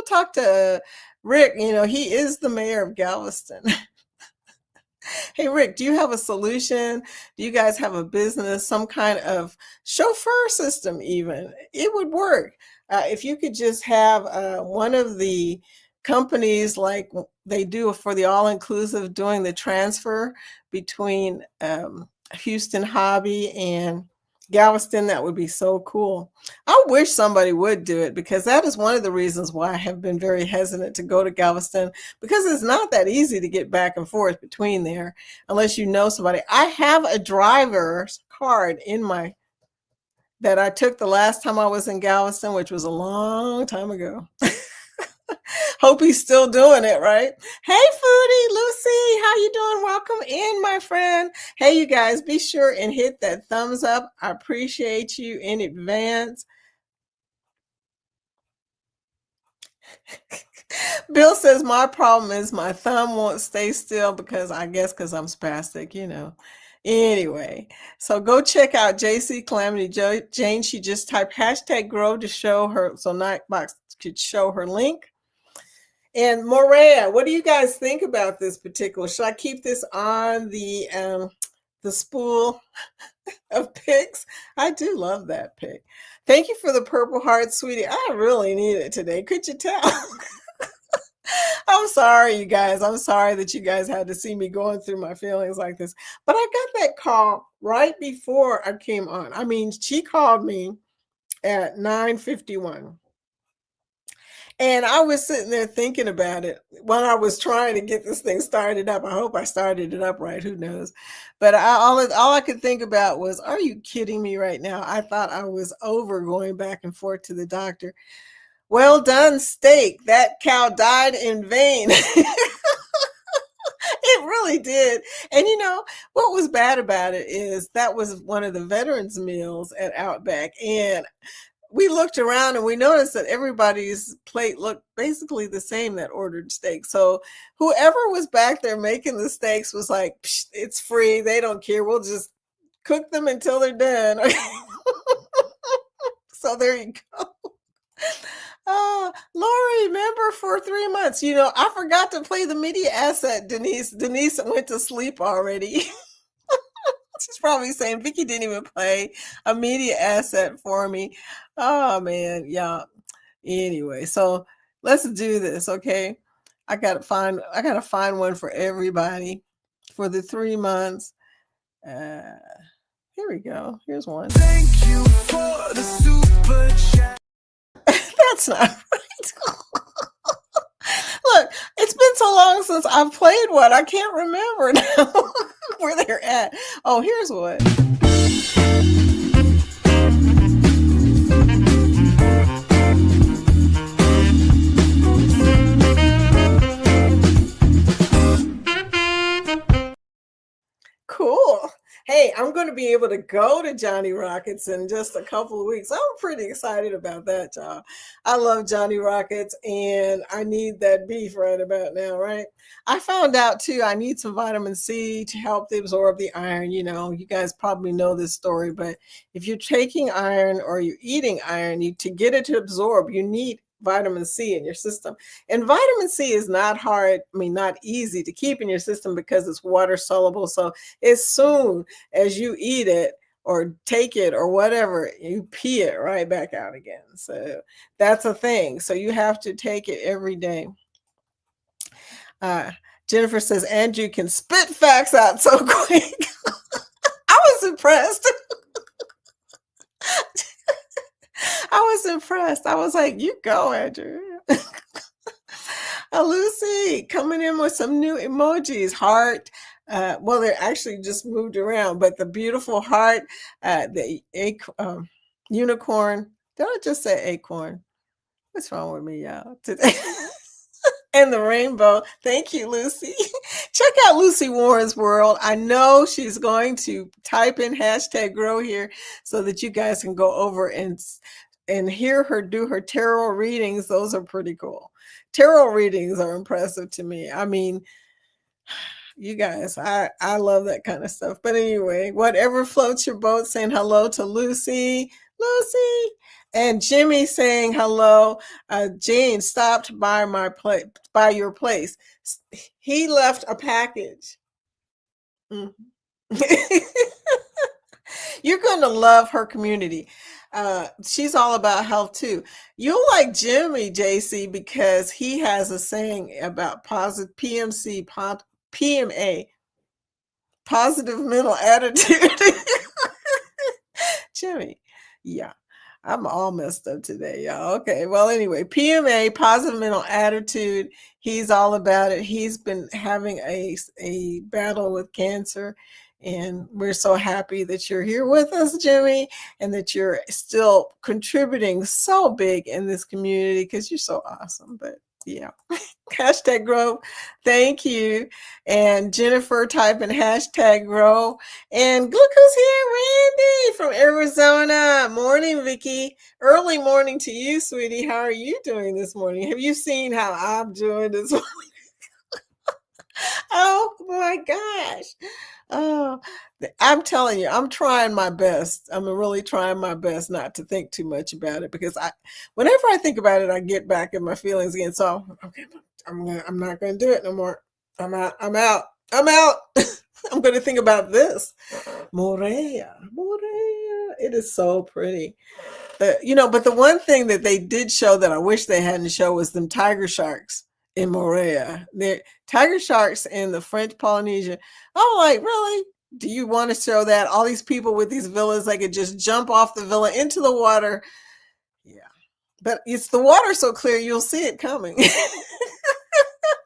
talk to Rick. He is the mayor of Galveston. Hey, Rick, do you have a solution? Do you guys have a business, some kind of chauffeur system, even? It would work. If you could just have one of the companies like they do for the all inclusive doing the transfer between Houston Hobby and Galveston, that would be so cool. I wish somebody would do it because that is one of the reasons why I have been very hesitant to go to Galveston because it's not that easy to get back and forth between there unless you know somebody. I have a driver's card in my that I took the last time I was in Galveston, which was a long time ago. Hope he's still doing it, right? Hey, Foodie, Lucy, how you doing? Welcome in, my friend. Hey, you guys, be sure and hit that thumbs up. I appreciate you in advance. Bill says my problem is my thumb won't stay still because I guess because I'm spastic, you know. Anyway, so go check out JC Calamity Jane. She just typed hashtag grow to show her so Nightbox could show her link. And Morea, what do you guys think about this particular? Should I keep this on the spool of pics? I do love that pic. Thank you for the purple heart, sweetie. I really need it today. Could you tell? I'm sorry, you guys. I'm sorry that you guys had to see me going through my feelings like this. But I got that call right before I came on. I mean, she called me at 9:51. And I was sitting there thinking about it when I was trying to get this thing started up. I hope I started it up right. Who knows? But all I could think about was, are you kidding me right now? I thought I was over going back and forth to the doctor. Well done, steak. That cow died in vain. It really did. And you know, what was bad about it is that was one of the veterans meals at Outback. And we looked around and we noticed that everybody's plate looked basically the same that ordered steak. So whoever was back there making the steaks was like, it's free. They don't care. We'll just cook them until they're done. So there you go. Lori, remember for 3 months, you know, I forgot to play the media asset, Denise. Denise went to sleep already. She's probably saying Vicky didn't even play a media asset for me. Oh man, yeah. Anyway, so let's do this, okay? I gotta find one for everybody for the 3 months. Here we go. Here's one. Thank you for the super chat. That's not right. Look, it's been so long since I've played one. I can't remember now where they're at. Oh, here's one. Cool. Hey, I'm going to be able to go to Johnny Rockets in just a couple of weeks. I'm pretty excited about that, y'all. I love Johnny Rockets and I need that beef right about now, right? I found out too, I need some vitamin C to help absorb the iron. You know, you guys probably know this story, but if you're taking iron or you're eating iron, to get it to absorb, you need vitamin C in your system. And vitamin C is not hard, not easy to keep in your system because it's water soluble. So as soon as you eat it or take it or whatever, you pee it right back out again. So that's a thing. So you have to take it every day. Jennifer says, Andrew can spit facts out so quick. I was impressed. I was impressed. I was like, you go, Andrew. Lucy coming in with some new emojis. Heart. Well, they're actually just moved around, but the beautiful heart, the unicorn. Did I just say acorn? What's wrong with me, y'all? Today? And the rainbow. Thank you, Lucy. Check out Lucy Warren's world. I know she's going to type in hashtag grow here so that you guys can go over and hear her do her tarot readings. Those are pretty cool. Tarot readings are impressive to me. I mean, you guys, I love that kind of stuff. But anyway, whatever floats your boat, saying hello to Lucy. Lucy. And Jimmy saying hello. Jane stopped by my place, by your place. He left a package. Mhm. You're going to love her community. She's all about health too. You'll like Jimmy, JC, because he has a saying about positive PMA, positive mental attitude. Jimmy, yeah. I'm all messed up today, y'all. Okay. Well, anyway, PMA, positive mental attitude. He's all about it. He's been having a battle with cancer. And we're so happy that you're here with us, Jimmy, and that you're still contributing so big in this community because you're so awesome. But yeah. Hashtag grow. Thank you. And Jennifer typing hashtag grow. And look who's here, Randy from Arizona. Morning, Vicky. Early morning to you, sweetie. How are you doing this morning? Have you seen how I'm doing this morning? Oh my gosh. Oh, I'm telling you, I'm trying my best. I'm really trying my best not to think too much about it because whenever I think about it, I get back in my feelings again. So okay, I'm not going to do it no more. I'm out. I'm I'm going to think about this. Morea. It is so pretty. But the one thing that they did show that I wish they hadn't shown was them tiger sharks in Morea. They're tiger sharks in the French Polynesia. I'm like, really? Do you want to show that? All these people with these villas, they could just jump off the villa into the water. Yeah. But it's the water so clear, you'll see it coming.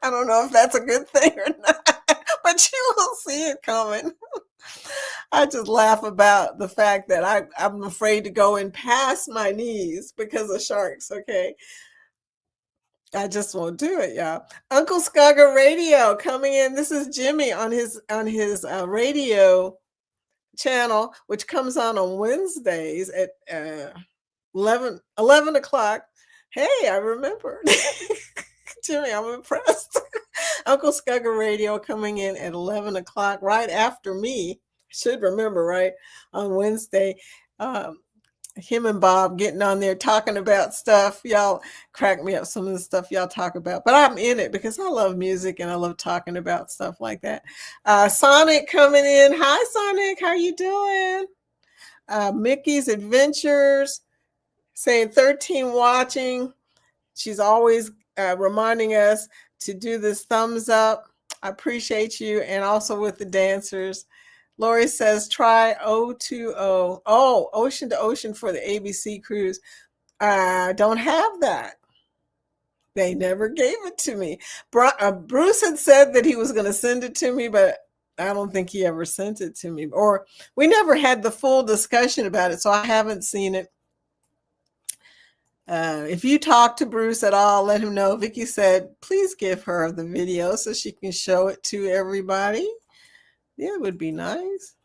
I don't know if that's a good thing or not, but you will see it coming. I just laugh about the fact that I'm afraid to go in past my knees because of sharks, okay? I just won't do it, y'all. Uncle Skugga Radio coming in. This is Jimmy on his radio channel, which comes on Wednesdays at 11 o'clock. Hey, I remember. Jimmy, I'm impressed. Uncle Skugga Radio coming in at 11 o'clock, right after me. Should remember, right? On Wednesday. Him and Bob getting on there talking about stuff. Y'all crack me up, some of the stuff y'all talk about. But I'm in it because I love music and I love talking about stuff like that. Sonic coming in. Hi, Sonic. How you doing? Mickey's Adventures saying 13 watching. She's always reminding us to do this thumbs up. I appreciate you. And also with the dancers. Lori says, try O2O. Oh, Ocean to Ocean for the ABC cruise. I don't have that. They never gave it to me. Bruce had said that he was going to send it to me, but I don't think he ever sent it to me. Or we never had the full discussion about it, so I haven't seen it. If you talk to Bruce at all, let him know. Vicky said, please give her the video so she can show it to everybody. Yeah, it would be nice.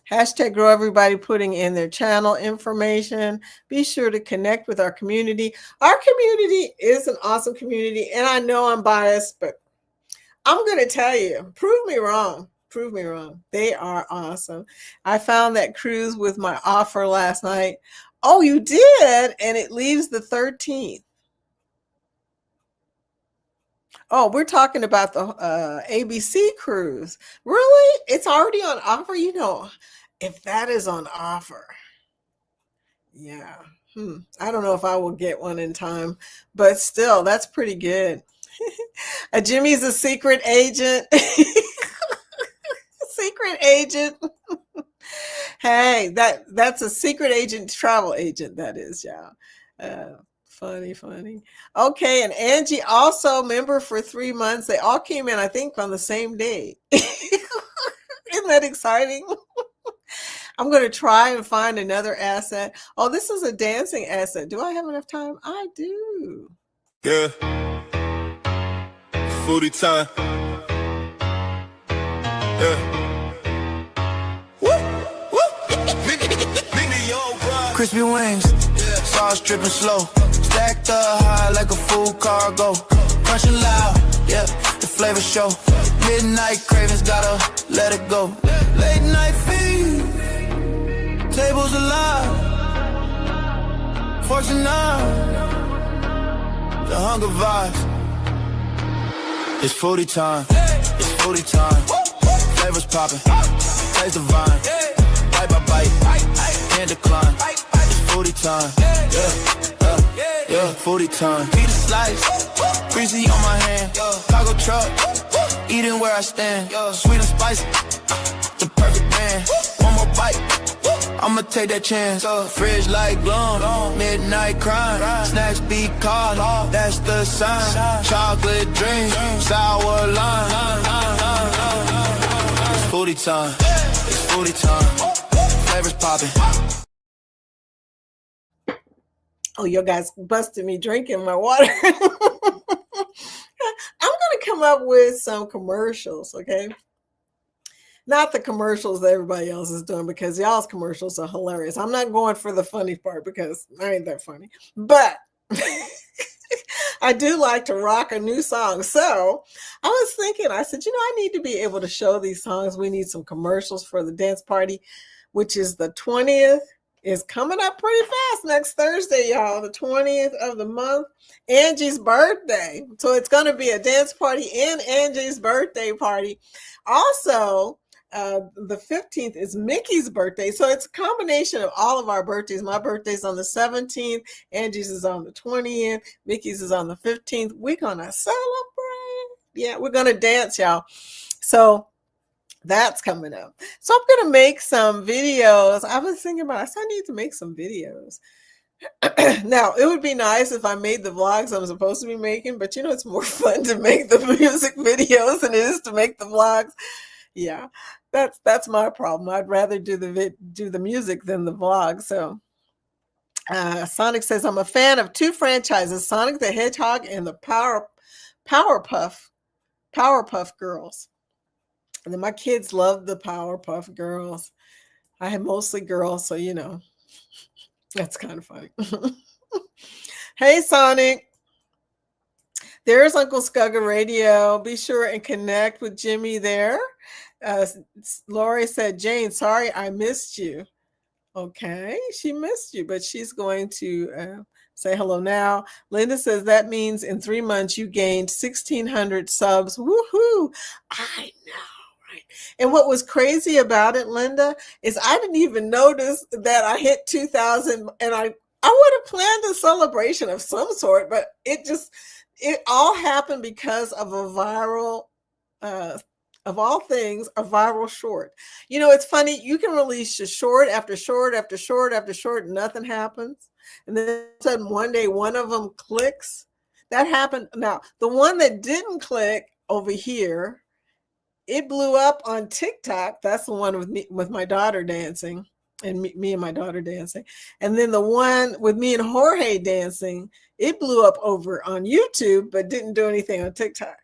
Hashtag grow everybody putting in their channel information. Be sure to connect with our community. Our community is an awesome community, and I know I'm biased, but I'm going to tell you, prove me wrong. Prove me wrong. They are awesome. I found that cruise with my offer last night. Oh, you did? And it leaves the 13th. Oh, we're talking about the ABC cruise. Really? It's already on offer? If that is on offer. Yeah. I don't know if I will get one in time, but still, that's pretty good. Jimmy's a secret agent. Secret agent. Hey, that's a secret agent, travel agent, that is, y'all. Funny. Okay, and Angie also member for 3 months. They all came in, I think, on the same day. Isn't that exciting? I'm going to try and find another asset. Oh, this is a dancing asset. Do I have enough time? I do. Yeah. Foodie time. Yeah. Woo, woo. Crispy wings, sauce dripping slow. Stacked up high like a full cargo. Crunching loud, yeah, the flavor show. Midnight cravings, gotta let it go. Late night feed, tables alive. Fortune now, the hunger vibes. It's foodie time, it's foodie time. Flavors popping, taste the vine. Bite by bite, can't decline. It's foodie time, yeah, foodie time. Peter slice, greasy on my hand. Cargo truck, eating where I stand. Sweet and spicy, the perfect man. One more bite, I'ma take that chance. Fridge like glum, midnight crime. Snacks be calling, that's the sign. Chocolate drink, sour lime. It's foodie time, it's foodie time. Flavors popping. Oh, you guys busted me drinking my water. I'm going to come up with some commercials, okay? Not the commercials that everybody else is doing, because y'all's commercials are hilarious. I'm not going for the funny part because I ain't that funny. But I do like to rock a new song. So I was thinking, I said, I need to be able to show these songs. We need some commercials for the dance party, which is the 20th. Is coming up pretty fast next Thursday, y'all, the 20th of the month, Angie's birthday. So it's going to be a dance party and Angie's birthday party. Also, the 15th is Mickey's birthday. So it's a combination of all of our birthdays. My birthday's on the 17th. Angie's is on the 20th. Mickey's is on the 15th. We're going to celebrate. Yeah, we're going to dance, y'all. So that's coming up. So I'm going to make some videos. I was thinking about, I need to make some videos. Now, it would be nice if I made the vlogs I'm supposed to be making, but it's more fun to make the music videos than it is to make the vlogs. Yeah, that's my problem. I'd rather do the music than the vlog. So Sonic says, I'm a fan of two franchises, Sonic the Hedgehog and the Powerpuff Girls. And then my kids love the Powerpuff Girls. I have mostly girls, so that's kind of funny. Hey, Sonic. There's Uncle Scugga Radio. Be sure and connect with Jimmy there. Lori said, Jane, sorry I missed you. Okay, she missed you, but she's going to say hello now. Linda says, that means in 3 months you gained 1,600 subs. Woohoo! I know. And what was crazy about it, Linda, is I didn't even notice that I hit 2,000, and I would have planned a celebration of some sort, but it all happened because of a viral, of all things, a viral short. It's funny, you can release a short after short after short after short, and nothing happens. And then all of a sudden one day one of them clicks. That happened. Now, the one that didn't click over here, it blew up on TikTok. That's the one with my daughter dancing, and me and my daughter dancing. And then the one with me and Jorge dancing, it blew up over on YouTube, but didn't do anything on TikTok.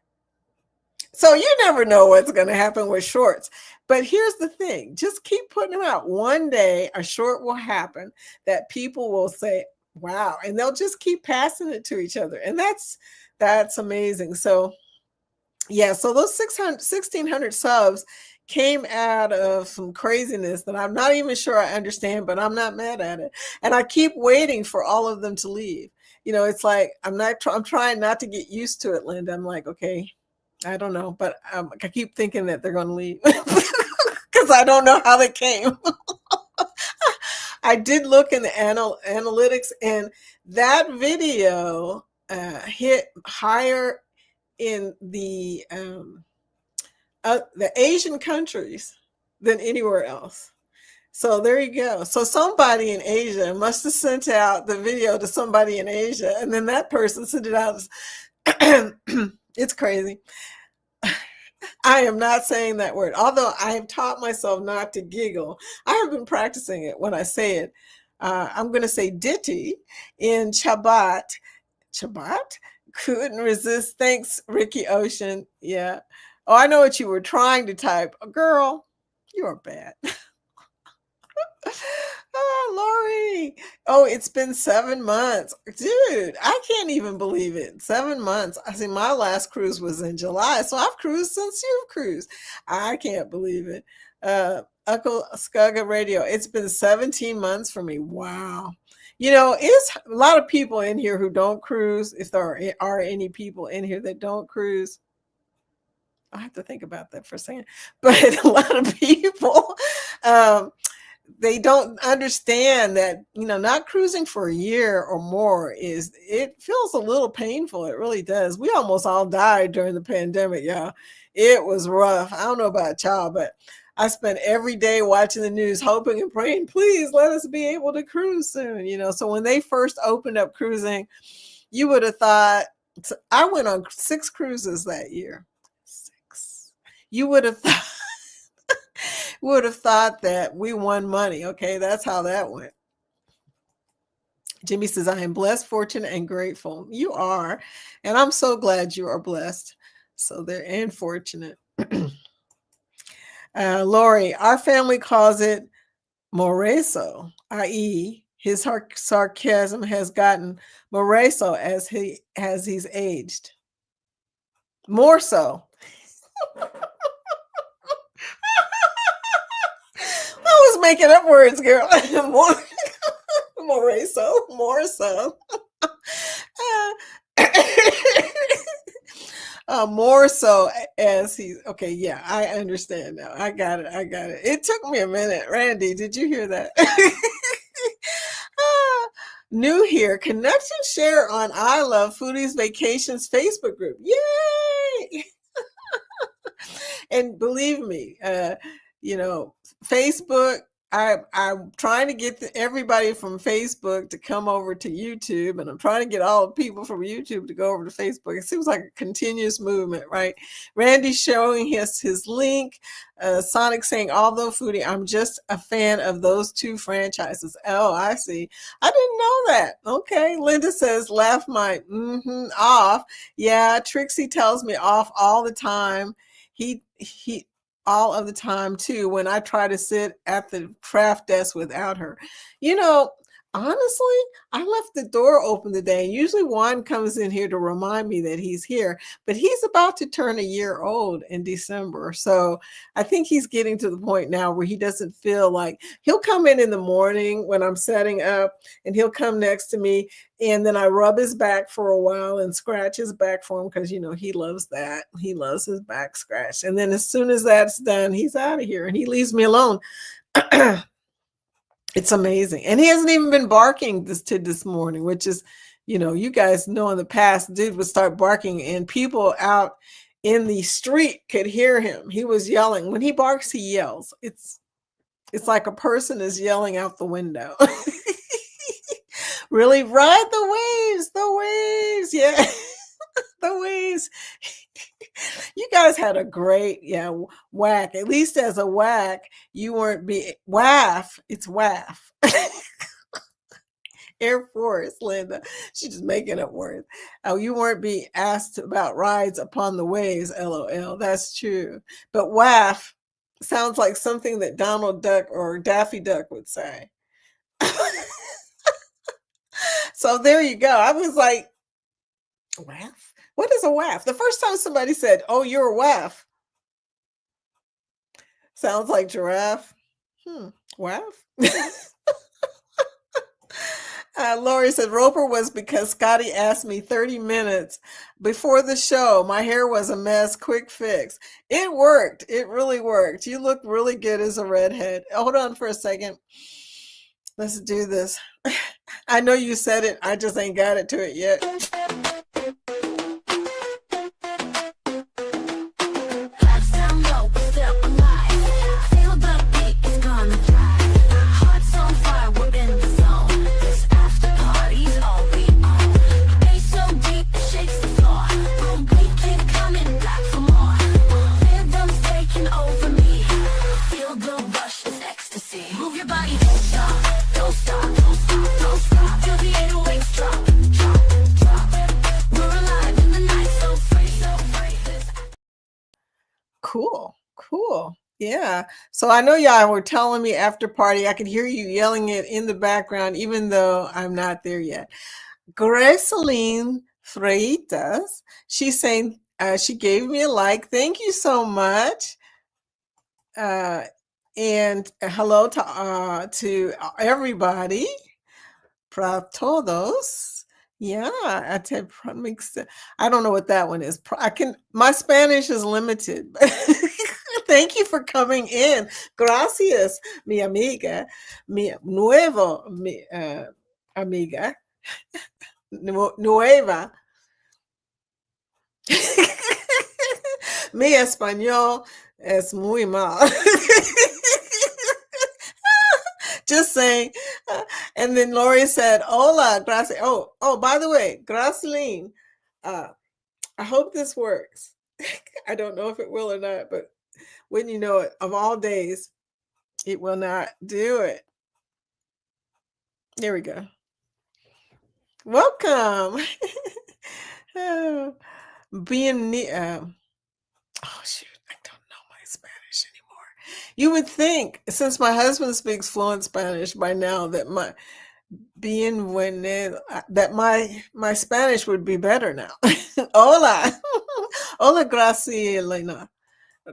So you never know what's going to happen with shorts. But here's the thing. Just keep putting them out. One day a short will happen that people will say, wow. And they'll just keep passing it to each other. And that's amazing. So yeah, so those 1,600 subs came out of some craziness that I'm not even sure I understand, but I'm not mad at it. And I keep waiting for all of them to leave. It's like, I'm trying not to get used to it, Linda. I'm like, okay, I don't know, but I keep thinking that they're going to leave because I don't know how they came. I did look in the analytics, and that video hit higher in the Asian countries than anywhere else. So there you go. So somebody in Asia must have sent out the video to somebody in Asia, and then that person sent it out. It's crazy. I am not saying that word, although I have taught myself not to giggle. I have been practicing it when I say it. I'm going to say ditty in Shabbat. Shabbat? Couldn't resist. Thanks, Ricky Ocean. Yeah. Oh, I know what you were trying to type. Girl, you are bad. Oh, Lori. Oh, it's been 7 months. Dude, I can't even believe it. 7 months. I see my last cruise was in July, so I've cruised since you've cruised. I can't believe it. Uncle Scugga Radio. It's been 17 months for me. Wow. It's a lot of people in here who don't cruise. If there are any people in here that don't cruise, I have to think about that for a second. But a lot of people, um, they don't understand that, not cruising for a year or more it feels a little painful. It really does. We almost all died during the pandemic. Yeah, it was rough. I don't know about y'all, but I spent every day watching the news, hoping and praying, please let us be able to cruise soon. So when they first opened up cruising, you would have thought, I went on 6 cruises that year. 6. You would have thought that we won money. Okay, that's how that went. Jimmy says, I am blessed, fortunate, and grateful. You are. And I'm so glad you are blessed. So they're and fortunate. Lori, our family calls it moreso, i.e., his sarcasm has gotten moreso as he's aged. More so. I was making up words, girl. More so. More so as he's okay. Yeah, I understand now. I got it. It took me a minute. Randy, did you hear that? New here. Connection share on I Love Foodies Vacations Facebook group. Yay! And believe me, Facebook, I'm trying to get everybody from Facebook to come over to YouTube, and I'm trying to get all the people from YouTube to go over to Facebook. It seems like a continuous movement, right? Randy's showing us his link. Sonic saying, although Foodie, I'm just a fan of those 2 franchises. Oh, I see. I didn't know that. Okay. Linda says, laugh my off. Yeah, Trixie tells me off all the time. He all of the time too, when I try to sit at the craft desk without her. Honestly, I left the door open today. Usually Juan comes in here to remind me that he's here, but he's about to turn a year old in December. So I think he's getting to the point now where he doesn't feel like he'll come in the morning when I'm setting up, and he'll come next to me, and then I rub his back for a while and scratch his back for him because, he loves that. He loves his back scratched. And then as soon as that's done, he's out of here and he leaves me alone. It's amazing. And he hasn't even been barking this morning, which is, you guys know in the past, dude would start barking and people out in the street could hear him. He was yelling. When he barks, he yells. It's like a person is yelling out the window. Really ride the waves. Yeah. The waves. You guys had a great, whack. At least as a whack, you weren't WAF. It's WAF. Air Force, Linda. She's just making up words. Oh, you weren't being asked about rides upon the waves, LOL. That's true. But WAF sounds like something that Donald Duck or Daffy Duck would say. So there you go. I was like, WAF? What is a WAF? The first time somebody said, oh, you're a WAF. Sounds like giraffe. WAF? Lori said, Roper was because Scotty asked me 30 minutes before the show. My hair was a mess. Quick fix. It worked. It really worked. You look really good as a redhead. Hold on for a second. Let's do this. I know you said it. I just ain't got it to it yet. Cool. Yeah. So I know y'all were telling me after party, I could hear you yelling it in the background, even though I'm not there yet. Graceline Freitas, she's saying she gave me a like. Thank you so much. And hello to everybody. Para todos. Yeah, I don't know what that one is. My Spanish is limited. Thank you for coming in. Gracias, mi amiga, mi nuevo, amiga, nueva. Mi español es muy mal. Just saying. And then Lori said, "Hola, gracias." Oh, by the way, Graceline, I hope this works. I don't know if it will or not, but when you know it, of all days, it will not do it. There we go. Welcome. Being oh shoot, I don't know my Spanish anymore. You would think, since my husband speaks fluent Spanish by now, that my Spanish would be better now. Hola. Hola, Gracie Elena.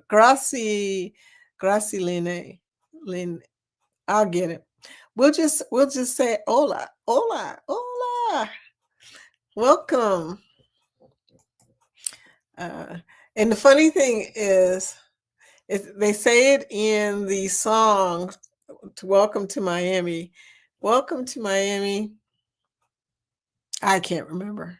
Gracie Lene. I'll get it. We'll just say hola. Hola. Hola. Welcome. And the funny thing is they say it in the song to Welcome to Miami. Welcome to Miami. I can't remember.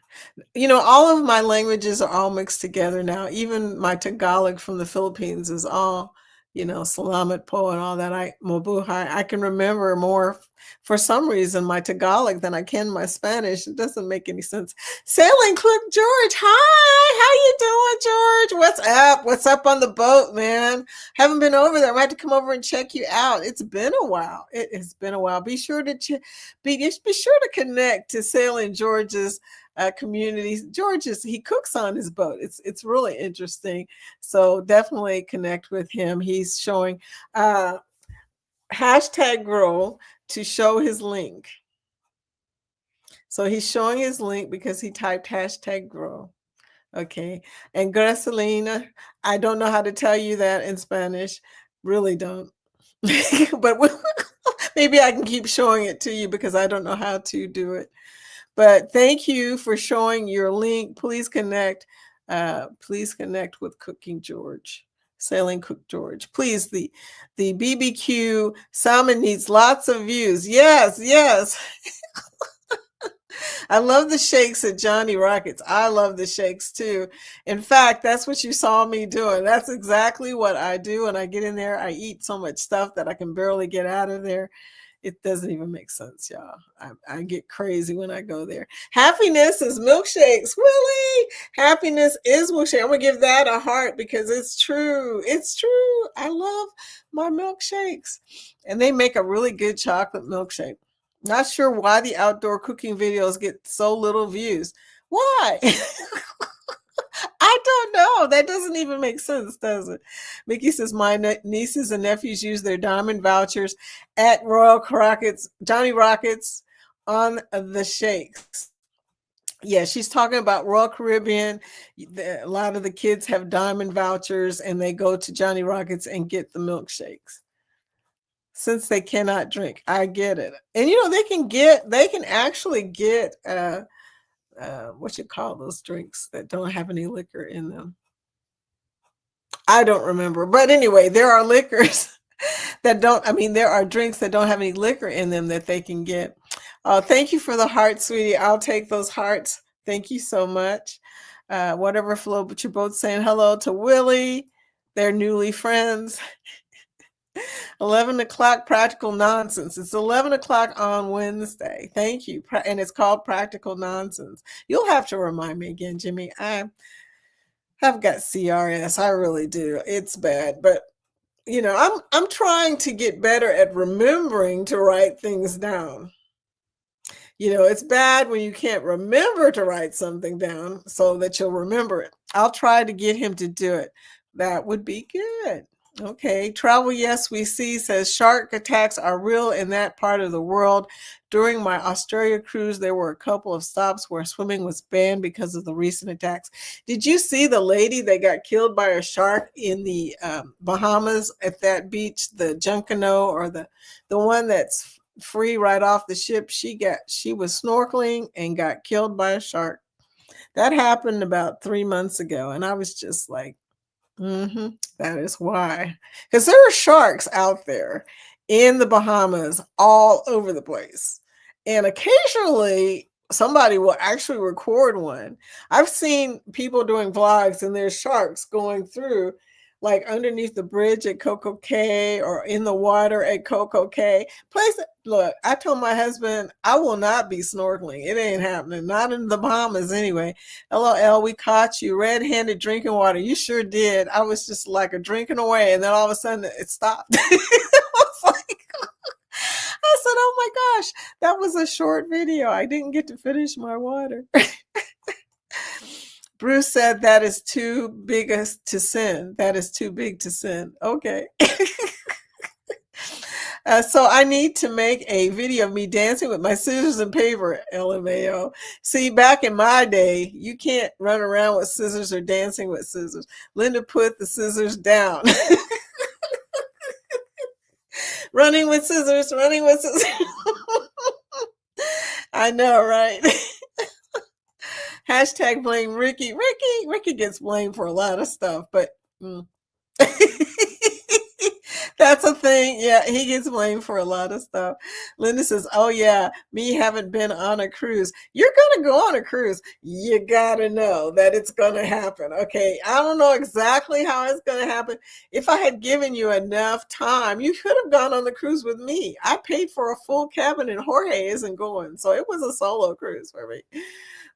All of my languages are all mixed together now. Even my Tagalog from the Philippines is all, salamat po and all that. Mabuhay. I can remember more for some reason my Tagalog than I can my Spanish. It doesn't make any sense. Sailing Cook George. Hi, how you doing, George? What's up? What's up on the boat, man? Haven't been over there. I might have to come over and check you out. It's been a while. It has been a while. Be sure to be sure to connect to Sailing George's communities. He cooks on his boat. It's really interesting. So definitely connect with him. He's showing hashtag grow to show his link. So he's showing his link because he typed hashtag grow. Okay. And Gracelina, I don't know how to tell you that in Spanish. Really don't. But maybe I can keep showing it to you because I don't know how to do it. But thank you for showing your link. Please connect with Cooking George, Sailing Cook George. Please, the BBQ salmon needs lots of views. Yes. I love the shakes at Johnny Rockets. I love the shakes too. In fact, that's what you saw me doing. That's exactly what I do. When I get in there, I eat so much stuff that I can barely get out of there. It doesn't even make sense, y'all. I get crazy when I go there. Happiness is milkshakes. Really? Happiness is milkshake. I'm going to give that a heart because it's true. It's true. I love my milkshakes. And they make a really good chocolate milkshake. Not sure why the outdoor cooking videos get so little views. Why? I don't know. That doesn't even make sense, does it? Mickey says, my nieces and nephews use their diamond vouchers at Johnny Rockets on the shakes. Yeah, she's talking about Royal Caribbean. A lot of the kids have diamond vouchers and they go to Johnny Rockets and get the milkshakes. Since they cannot drink. I get it. And they can actually get what you call those drinks that don't have any liquor in them. I don't remember. But anyway, there are liquors there are drinks that don't have any liquor in them that they can get. Thank you for the heart, sweetie. I'll take those hearts. Thank you so much. Whatever flow, but you're both saying hello to Willie. They're newly friends. 11 o'clock practical nonsense. It's 11 o'clock on Wednesday. Thank you. And it's called Practical Nonsense. You'll have to remind me again, Jimmy. I've got CRS. I really do. It's bad. But I'm trying to get better at remembering to write things down. It's bad when you can't remember to write something down so that you'll remember it. I'll try to get him to do it. That would be good. Okay. Travel Yes We See says shark attacks are real in that part of the world. During my Australia cruise, there were a couple of stops where swimming was banned because of the recent attacks. Did you see the lady that got killed by a shark in the Bahamas at that beach, the Junkanoo, or the one that's free right off the ship. She was snorkeling and got killed by a shark. That happened about 3 months ago, and I was just like, that is why. Because there are sharks out there in the Bahamas all over the place. And occasionally somebody will actually record one. I've seen people doing vlogs and there's sharks going through like underneath the bridge at Coco Cay or in the water at Coco Cay. Look, I told my husband, I will not be snorkeling. It ain't happening. Not in the Bahamas anyway. LOL, we caught you red-handed drinking water. You sure did. I was just like a drinking away, and then all of a sudden it stopped. I was like, I said, oh my gosh, that was a short video. I didn't get to finish my water. Bruce said that is too big to sin. That is too big to sin. Okay. So I need to make a video of me dancing with my scissors and paper, LMAO. See, back in my day, you can't run around with scissors or dancing with scissors. Linda put the scissors down. Running with scissors, running with scissors. I know, right? Hashtag blame Ricky. Ricky gets blamed for a lot of stuff, but that's a thing. Yeah, he gets blamed for a lot of stuff. Linda says, oh yeah, me haven't been on a cruise. You're going to go on a cruise. You got to know that it's going to happen. Okay, I don't know exactly how it's going to happen. If I had given you enough time, you could have gone on the cruise with me. I paid for a full cabin and Jorge isn't going. So it was a solo cruise for me.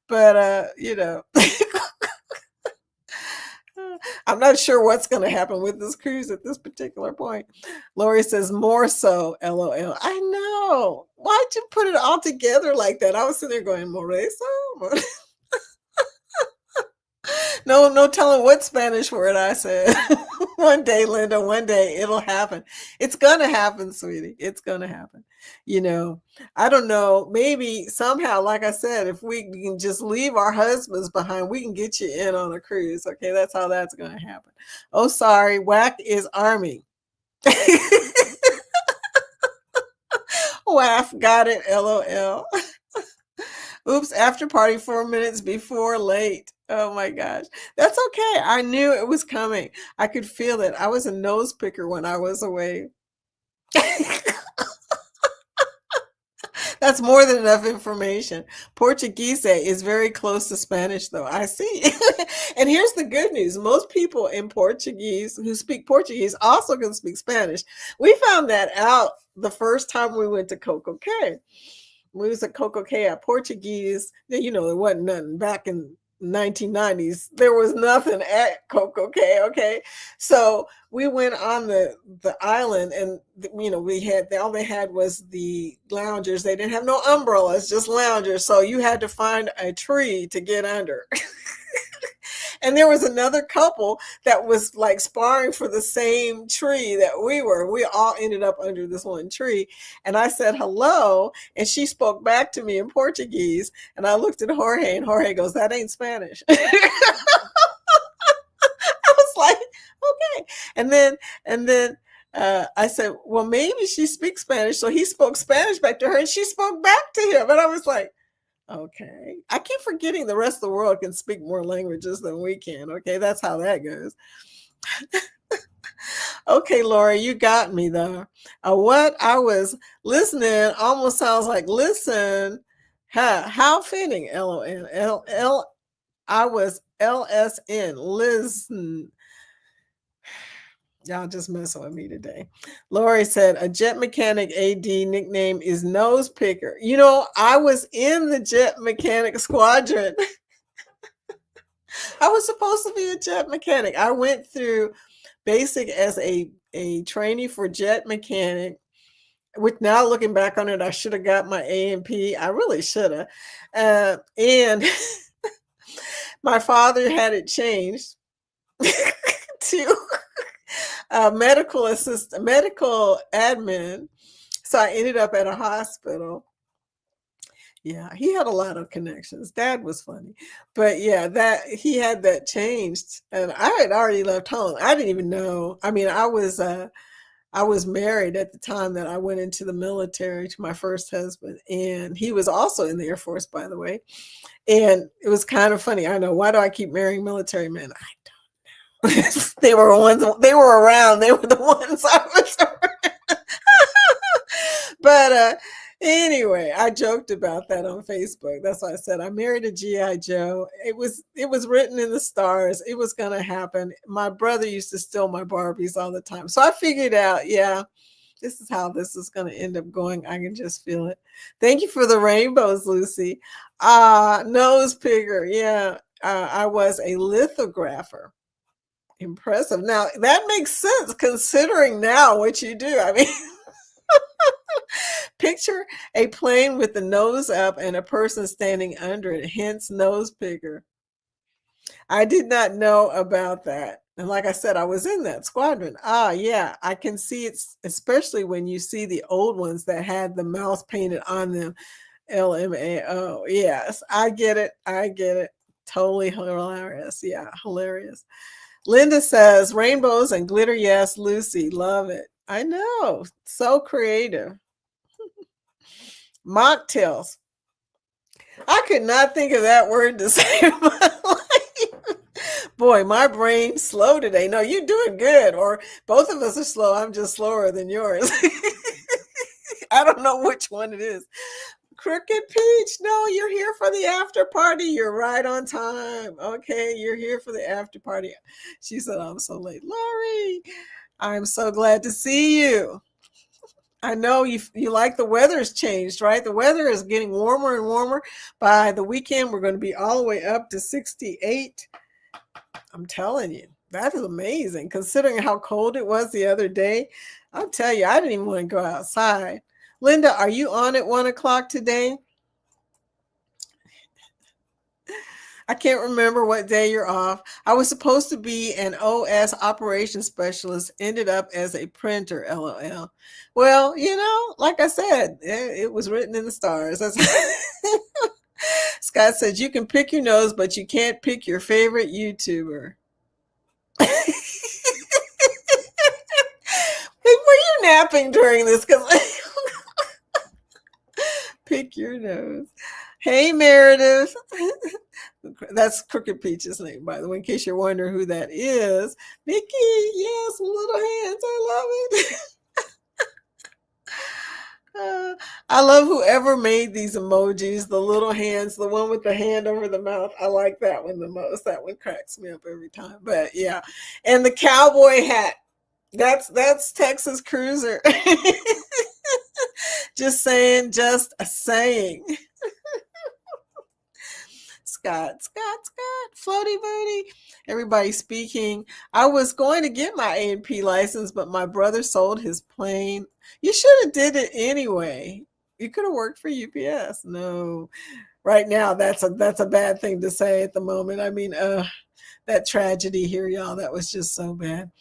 But, I'm not sure what's going to happen with this cruise at this particular point. Lori says, more so, LOL. I know. Why'd you put it all together like that? I was sitting there going, Moreso? No telling what Spanish word I said. One day, Linda, one day it'll happen. It's going to happen, sweetie. It's going to happen. I don't know. Maybe somehow, like I said, if we can just leave our husbands behind, we can get you in on a cruise. Okay, that's how that's going to happen. Oh, sorry. Whack is Army. Waff, got it. LOL. Oops, after party 4 minutes before late. Oh my gosh. That's okay. I knew it was coming. I could feel it. I was a nose picker when I was away. That's more than enough information. Portuguese is very close to Spanish, though. I see. And here's the good news. Most people in Portuguese who speak Portuguese also can speak Spanish. We found that out the first time we went to Coco Cay. We was at Coco Cay at Portuguese. There wasn't nothing back in 1990s. There was nothing at Coco Cay. Okay, so we went on the island, and we had all they had was the loungers. They didn't have no umbrellas, just loungers. So you had to find a tree to get under. And there was another couple that was like sparring for the same tree that we were. We all ended up under this one tree. And I said, hello. And she spoke back to me in Portuguese. And I looked at Jorge, and Jorge goes, that ain't Spanish. I was like, okay. And then I said, well, maybe she speaks Spanish. So he spoke Spanish back to her, and she spoke back to him. And I was like, okay. I keep forgetting the rest of the world can speak more languages than we can. Okay, that's how that goes. Okay, Laura, you got me though. What I was listening almost sounds like listen. How fitting. LOL. I was LSN. Listen. Y'all just messing with me today. Lori said, a jet mechanic AD nickname is nose picker. I was in the jet mechanic squadron. I was supposed to be a jet mechanic. I went through basic as a trainee for jet mechanic, which now looking back on it, I should have got my A&P. I really should have. And my father had it changed to medical assistant, medical admin. So I ended up at a hospital. Yeah, he had a lot of connections. Dad was funny. But yeah, that he had that changed. And I had already left home. I didn't even know. I mean, I was I was married at the time that I went into the military to my first husband, and he was also in the Air Force, by the way. And it was kind of funny. I know, why do I keep marrying military men? I don't know. They were ones. They were around. They were the ones I was around. But anyway, I joked about that on Facebook. That's why I said I married a GI Joe. It was written in the stars. It was going to happen. My brother used to steal my Barbies all the time, so I figured out, yeah, this is how this is going to end up going. I can just feel it. Thank you for the rainbows, Lucy. Nose pigger. Yeah, I was a lithographer. Impressive. Now that makes sense considering now what you do. I mean, picture a plane with the nose up and a person standing under it, hence nose pigger. I did not know about that. And like I said, I was in that squadron. Yeah, I can see it, especially when you see the old ones that had the mouth painted on them. LMAO. Yes, I get it. I get it. Totally hilarious. Yeah, hilarious. Linda says, rainbows and glitter. Yes, Lucy. Love it. I know. So creative. Mocktails. I could not think of that word to say in my life. Boy, my brain's slow today. No, you're doing good. Or both of us are slow. I'm just slower than yours. I don't know which one it is. Crooked Peach, no, you're here for the after party. You're right on time. Okay, you're here for the after party. She said, I'm so late. Lori, I'm so glad to see you. I know you like the weather's changed, right? The weather is getting warmer and warmer. By the weekend, we're going to be all the way up to 68. I'm telling you, that is amazing. Considering how cold it was the other day, I'll tell you, I didn't even want to go outside. Linda, are you on at 1 o'clock today? I can't remember what day you're off. I was supposed to be an OS operations specialist, ended up as a printer, LOL. Well, like I said, it was written in the stars. Scott said, you can pick your nose, but you can't pick your favorite YouTuber. Were you napping during this? Because pick your nose. Hey, Meredith. That's Crooked Peach's name, by the way, in case you're wondering who that is. Nikki, yes, little hands. I love it. I love whoever made these emojis, the little hands, the one with the hand over the mouth. I like that one the most. That one cracks me up every time. But yeah, and the cowboy hat. That's Texas Cruiser. Just saying, just a saying. Scott, Floaty Booty. Everybody speaking. I was going to get my A&P license, but my brother sold his plane. You should have did it anyway. You could have worked for UPS. No, right now that's a bad thing to say at the moment. I mean, that tragedy here, y'all, that was just so bad.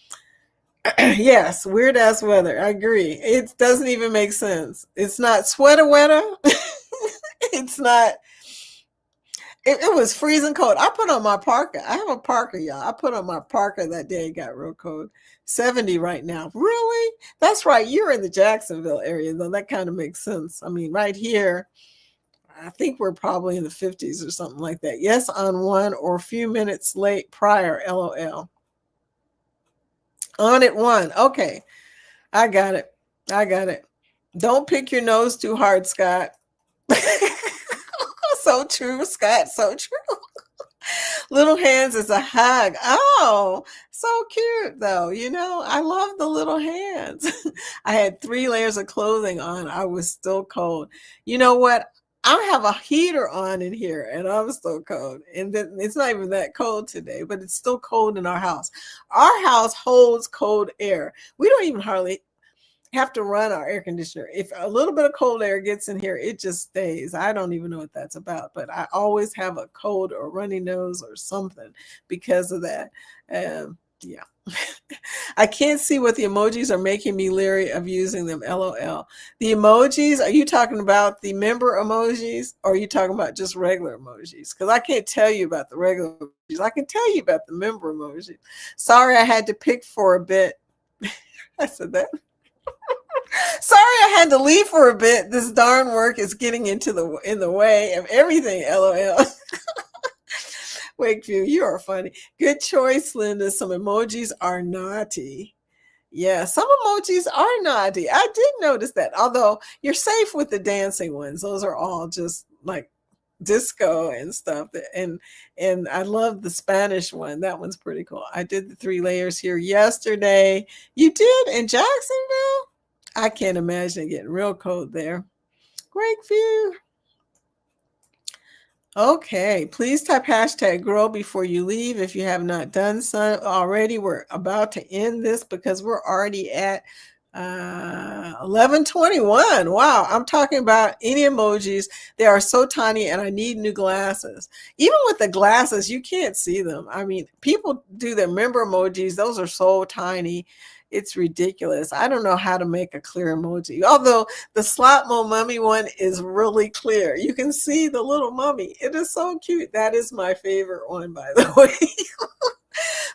Yes, weird ass weather. I agree. It doesn't even make sense. It's not sweater weather. It's not. It was freezing cold. I put on my parka. I have a parka, y'all. I put on my parka that day. It got real cold. 70 right now. Really? That's right. You're in the Jacksonville area, though. That kind of makes sense. I mean, right here, I think we're probably in the 50s or something like that. Yes, on 1 or a few minutes late prior, LOL. On at 1. Okay. I got it. Don't pick your nose too hard, Scott. So true, Scott. So true. Little hands is a hug. Oh, so cute, though. I love the little hands. I had 3 layers of clothing on. I was still cold. You know what? I have a heater on in here, and I'm still cold. And it's not even that cold today, but it's still cold in our house. Our house holds cold air. We don't even hardly have to run our air conditioner. If a little bit of cold air gets in here, it just stays. I don't even know what that's about, but I always have a cold or runny nose or something because of that. Yeah. I can't see what the emojis are making me leery of using them. LOL. The emojis, are you talking about the member emojis or are you talking about just regular emojis? Because I can't tell you about the regular emojis. I can tell you about the member emojis. Sorry, I had to pick for a bit. I said that. Sorry, I had to leave for a bit. This darn work is getting in the way of everything. LOL. Wakeview, you are funny. Good choice, Linda. Some emojis are naughty. Yeah, some emojis are naughty. I did notice that. Although you're safe with the dancing ones. Those are all just like disco and stuff. And I love the Spanish one. That one's pretty cool. I did the 3 layers here yesterday. You did in Jacksonville? I can't imagine it getting real cold there. Great view. Okay, please type hashtag grow before you leave if you have not done so already. We're about to end this because we're already at 11:21. Wow, I'm talking about any emojis. They are so tiny and I need new glasses. Even with the glasses, you can't see them. I mean, people do the member emojis. Those are so tiny. It's ridiculous. I don't know how to make a clear emoji. Although the slot mo mummy one is really clear. You can see the little mummy. It is so cute. That is my favorite one, by the way.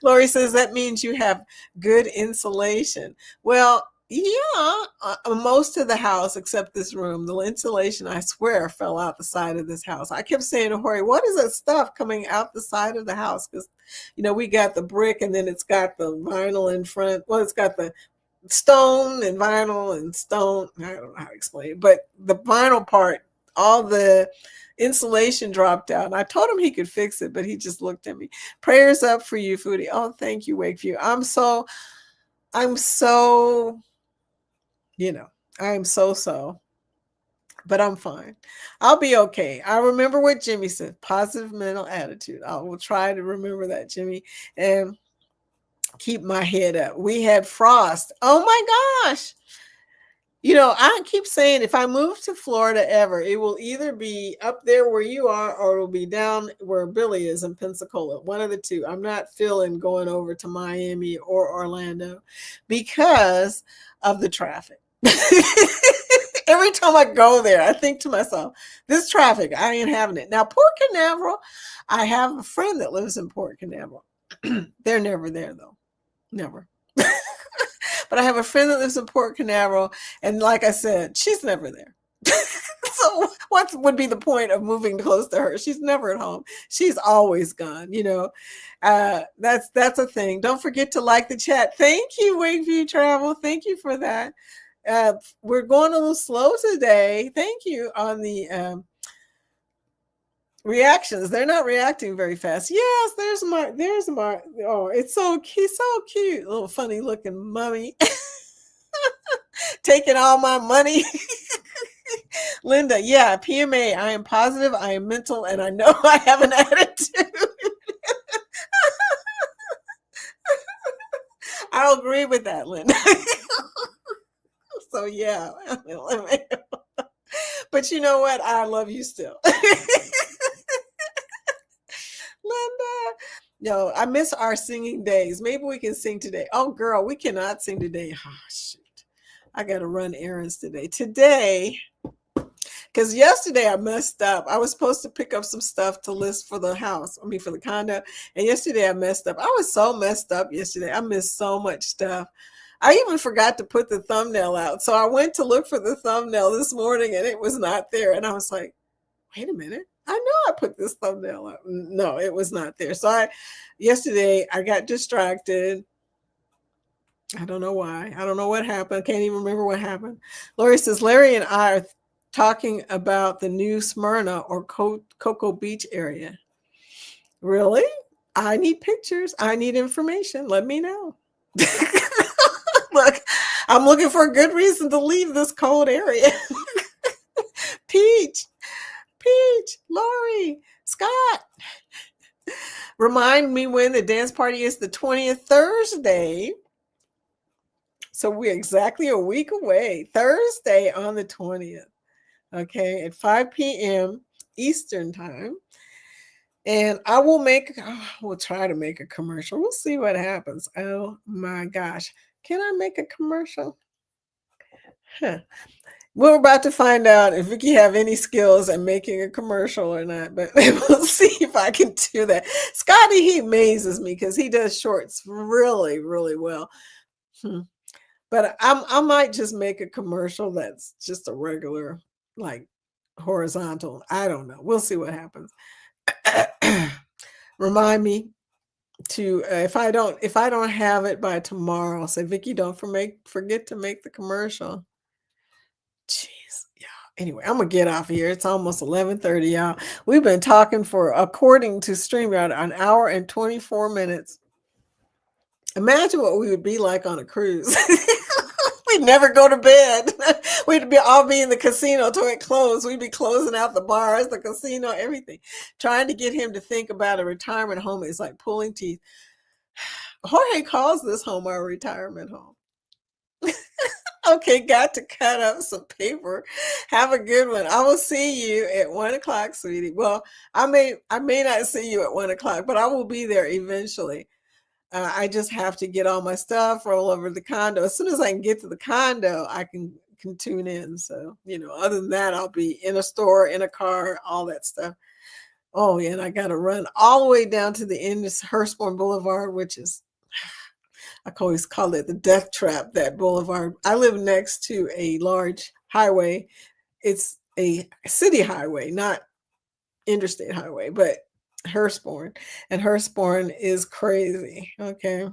Lori says that means you have good insulation. Well, yeah, most of the house except this room, the insulation, I swear, fell out the side of this house. I kept saying to Hori, what is that stuff coming out the side of the house? Because, we got the brick and then it's got the vinyl in front. Well, it's got the stone and vinyl and stone. I don't know how to explain it, but the vinyl part, all the insulation dropped out. And I told him he could fix it, but he just looked at me. Prayers up for you, Foodie. Oh, thank you, Wakeview. I'm so, but I'm fine. I'll be okay. I remember what Jimmy said, positive mental attitude. I will try to remember that, Jimmy, and keep my head up. We had frost. Oh my gosh. I keep saying if I move to Florida ever, it will either be up there where you are or it will be down where Billy is in Pensacola. One of the two. I'm not feeling going over to Miami or Orlando because of the traffic. Every time I go there, I think to myself, this traffic, I ain't having it. Now, Port Canaveral, I have a friend that lives in Port Canaveral. They're never there, though. Never. But I have a friend that lives in Port Canaveral, and like I said, she's never there. So what would be the point of moving close to her? She's never at home. She's always gone, That's a thing. Don't forget to like the chat. Thank you, Wakeview Travel. Thank you for that. We're going a little slow today. Thank you on the reactions. They're not reacting very fast. Yes, there's Mark. Oh, it's so cute. Little funny looking mummy. Taking all my money. Linda, yeah, PMA. I am positive, I am mental, and I know I have an attitude. I'll agree with that, Linda. So yeah. But you know what? I love you still. Linda. No, I miss our singing days. Maybe we can sing today. Oh, girl, we cannot sing today. Oh, shoot. I got to run errands today. Because yesterday I messed up. I was supposed to pick up some stuff to list for the house. For the condo. And yesterday I messed up. I was so messed up yesterday. I missed so much stuff. I even forgot to put the thumbnail out. So I went to look for the thumbnail this morning and it was not there. And I was like, wait a minute. I know I put this thumbnail up. No, it was not there. So yesterday I got distracted. I don't know why. I don't know what happened. Can't even remember what happened. Lori says, Larry and I are talking about the new Smyrna or Cocoa Beach area. Really? I need pictures. I need information. Let me know. Look, I'm looking for a good reason to leave this cold area. Peach, Lori, Scott. Remind me when the dance party is the 20th, Thursday. So we're exactly a week away. Thursday on the 20th. Okay, at 5 p.m. Eastern time. And we'll try to make a commercial. We'll see what happens. Oh my gosh. Can I make a commercial? We're about to find out if Vicky have any skills at making a commercial or not, but we'll see if I can do that. Scotty, he amazes me because he does shorts really, really well. But I might just make a commercial that's just a regular, like horizontal. I don't know. We'll see what happens. Remind me to if I don't have it by tomorrow, I'll say, Vicky, don't forget to make the commercial. Jeez. Yeah. Anyway, I'm gonna get off here. It's almost 11:30, y'all. We've been talking for, according to StreamYard, an hour and 24 minutes. Imagine what we would be like on a cruise. We'd never go to bed. We'd all be in the casino till it closed. We'd be closing out the bars, the casino, everything. Trying to get him to think about a retirement home is like pulling teeth. Jorge calls this home our retirement home. Okay, got to cut up some paper. Have a good one. I will see you at 1:00, sweetie. Well, I may not see you at 1:00, but I will be there eventually. I just have to get all my stuff, roll over to the condo. As soon as I can get to the condo, I can tune in. So, other than that, I'll be in a store, in a car, all that stuff. Oh, yeah, and I got to run all the way down to the end of Hurstbourne Boulevard, which is, I always call it the death trap, that boulevard. I live next to a large highway. It's a city highway, not interstate highway, but Hurstbourne. And Hurstbourne is crazy. Okay.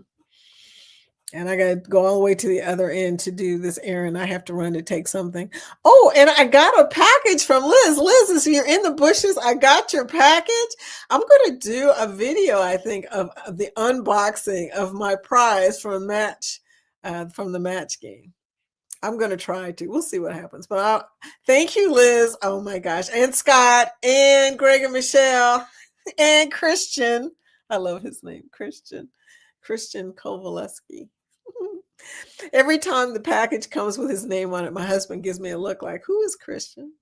And I got to go all the way to the other end to do this errand. I have to run to take something. Oh, and I got a package from Liz. Liz, if you're in the bushes, I got your package. I'm going to do a video, I think, of the unboxing of my prize from the match game. I'm going to try to. We'll see what happens. But thank you, Liz. Oh, my gosh. And Scott and Greg and Michelle and Christian. I love his name, Christian Kowaleski. Every time the package comes with his name on it, my husband gives me a look like, who is Christian?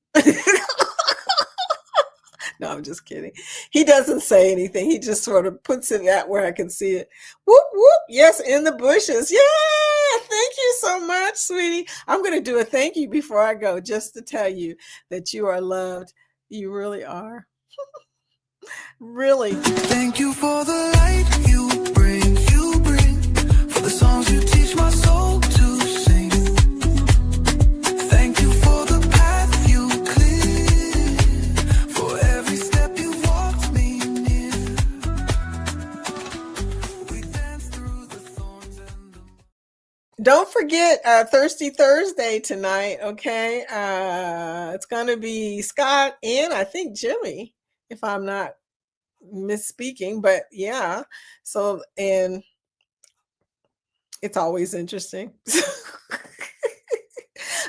No, I'm just kidding. He doesn't say anything. He just sort of puts it out where I can see it. Whoop, whoop. Yes, in the bushes. Yeah. Thank you so much, sweetie. I'm going to do a thank you before I go, just to tell you that you are loved. You really are. Really. Thank you for the light you bring, for the songs you teach my soul to sing. Thank you for the path you clear, for every step you walked me near. We danced through the thorns and the... Don't forget Thirsty Thursday tonight, okay? It's going to be Scott and I think Jimmy, if I'm not misspeaking, but yeah. So, and it's always interesting.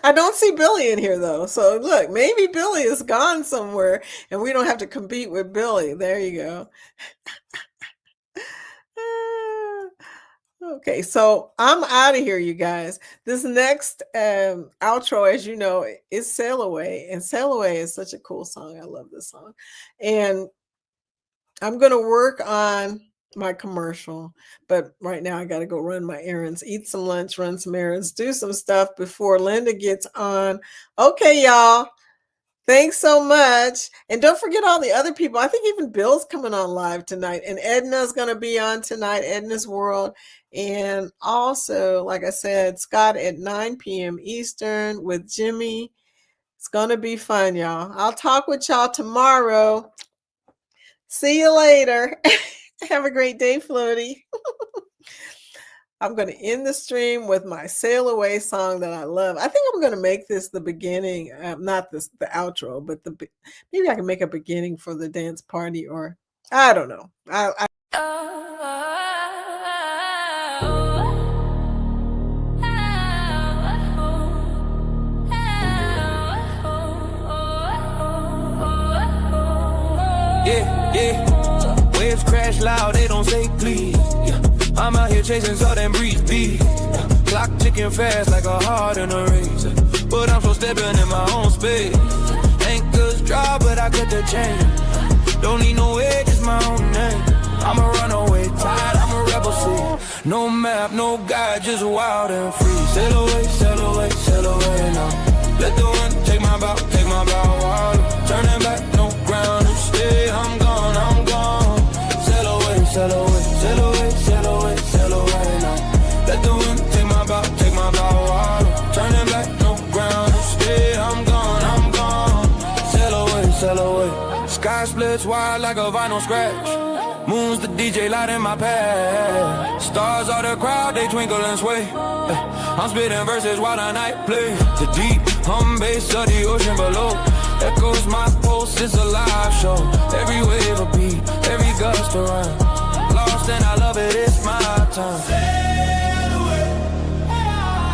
I don't see Billy in here though. So look, maybe Billy is gone somewhere and we don't have to compete with Billy. There you go. Okay, so I'm out of here, you guys. This next outro, as you know, is Sail Away. And Sail Away is such a cool song. I love this song. And I'm going to work on my commercial, but right now I got to go run my errands, eat some lunch, run some errands, do some stuff before Linda gets on. Okay, y'all. Thanks so much. And don't forget all the other people. I think even Bill's coming on live tonight, and Edna's going to be on tonight, Edna's World. And also, like I said, Scott at 9 p.m. Eastern with Jimmy. It's going to be fun, y'all. I'll talk with y'all tomorrow. See you later. Have a great day, Floaty. I'm going to end the stream with my Sail Away song that I love. I think I'm going to make this the beginning, not the outro, but maybe I can make a beginning for the dance party, or I don't know. Yeah. Waves crash loud, they don't say please. Yeah. I'm out here chasing southern breeze beat. Clock ticking fast like a heart in a race. But I'm so stepping in my own space. Anchors dry, but I cut the chain. Don't need no way, just my own name. I'm a runaway tide, I'm a rebel seed. No map, no guide, just wild and free. Sail away, sail away, sail away now. Let the wind take my bow, wild. Turning back, no ground to stay. I'm gone, I'm gone. Sail away, sail away, sail away, sail away, sail away now. Let the wind take my bow, bullets wide like a vinyl scratch. Moon's the DJ light in my pad. Stars are the crowd, they twinkle and sway. I'm spitting verses while the night play. The deep hum bass of the ocean below echoes my pulse, it's a live show. Every wave a beat, every gust a rhyme. Lost and I love it, it's my time.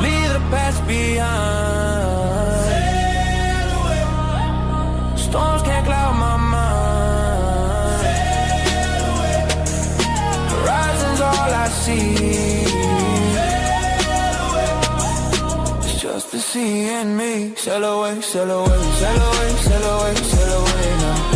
Leave the past behind. Storms can't cloud my mind. Horizon's all I see. It's just the sea and me. Sail away, sail away, sail away, sail away, sail away now.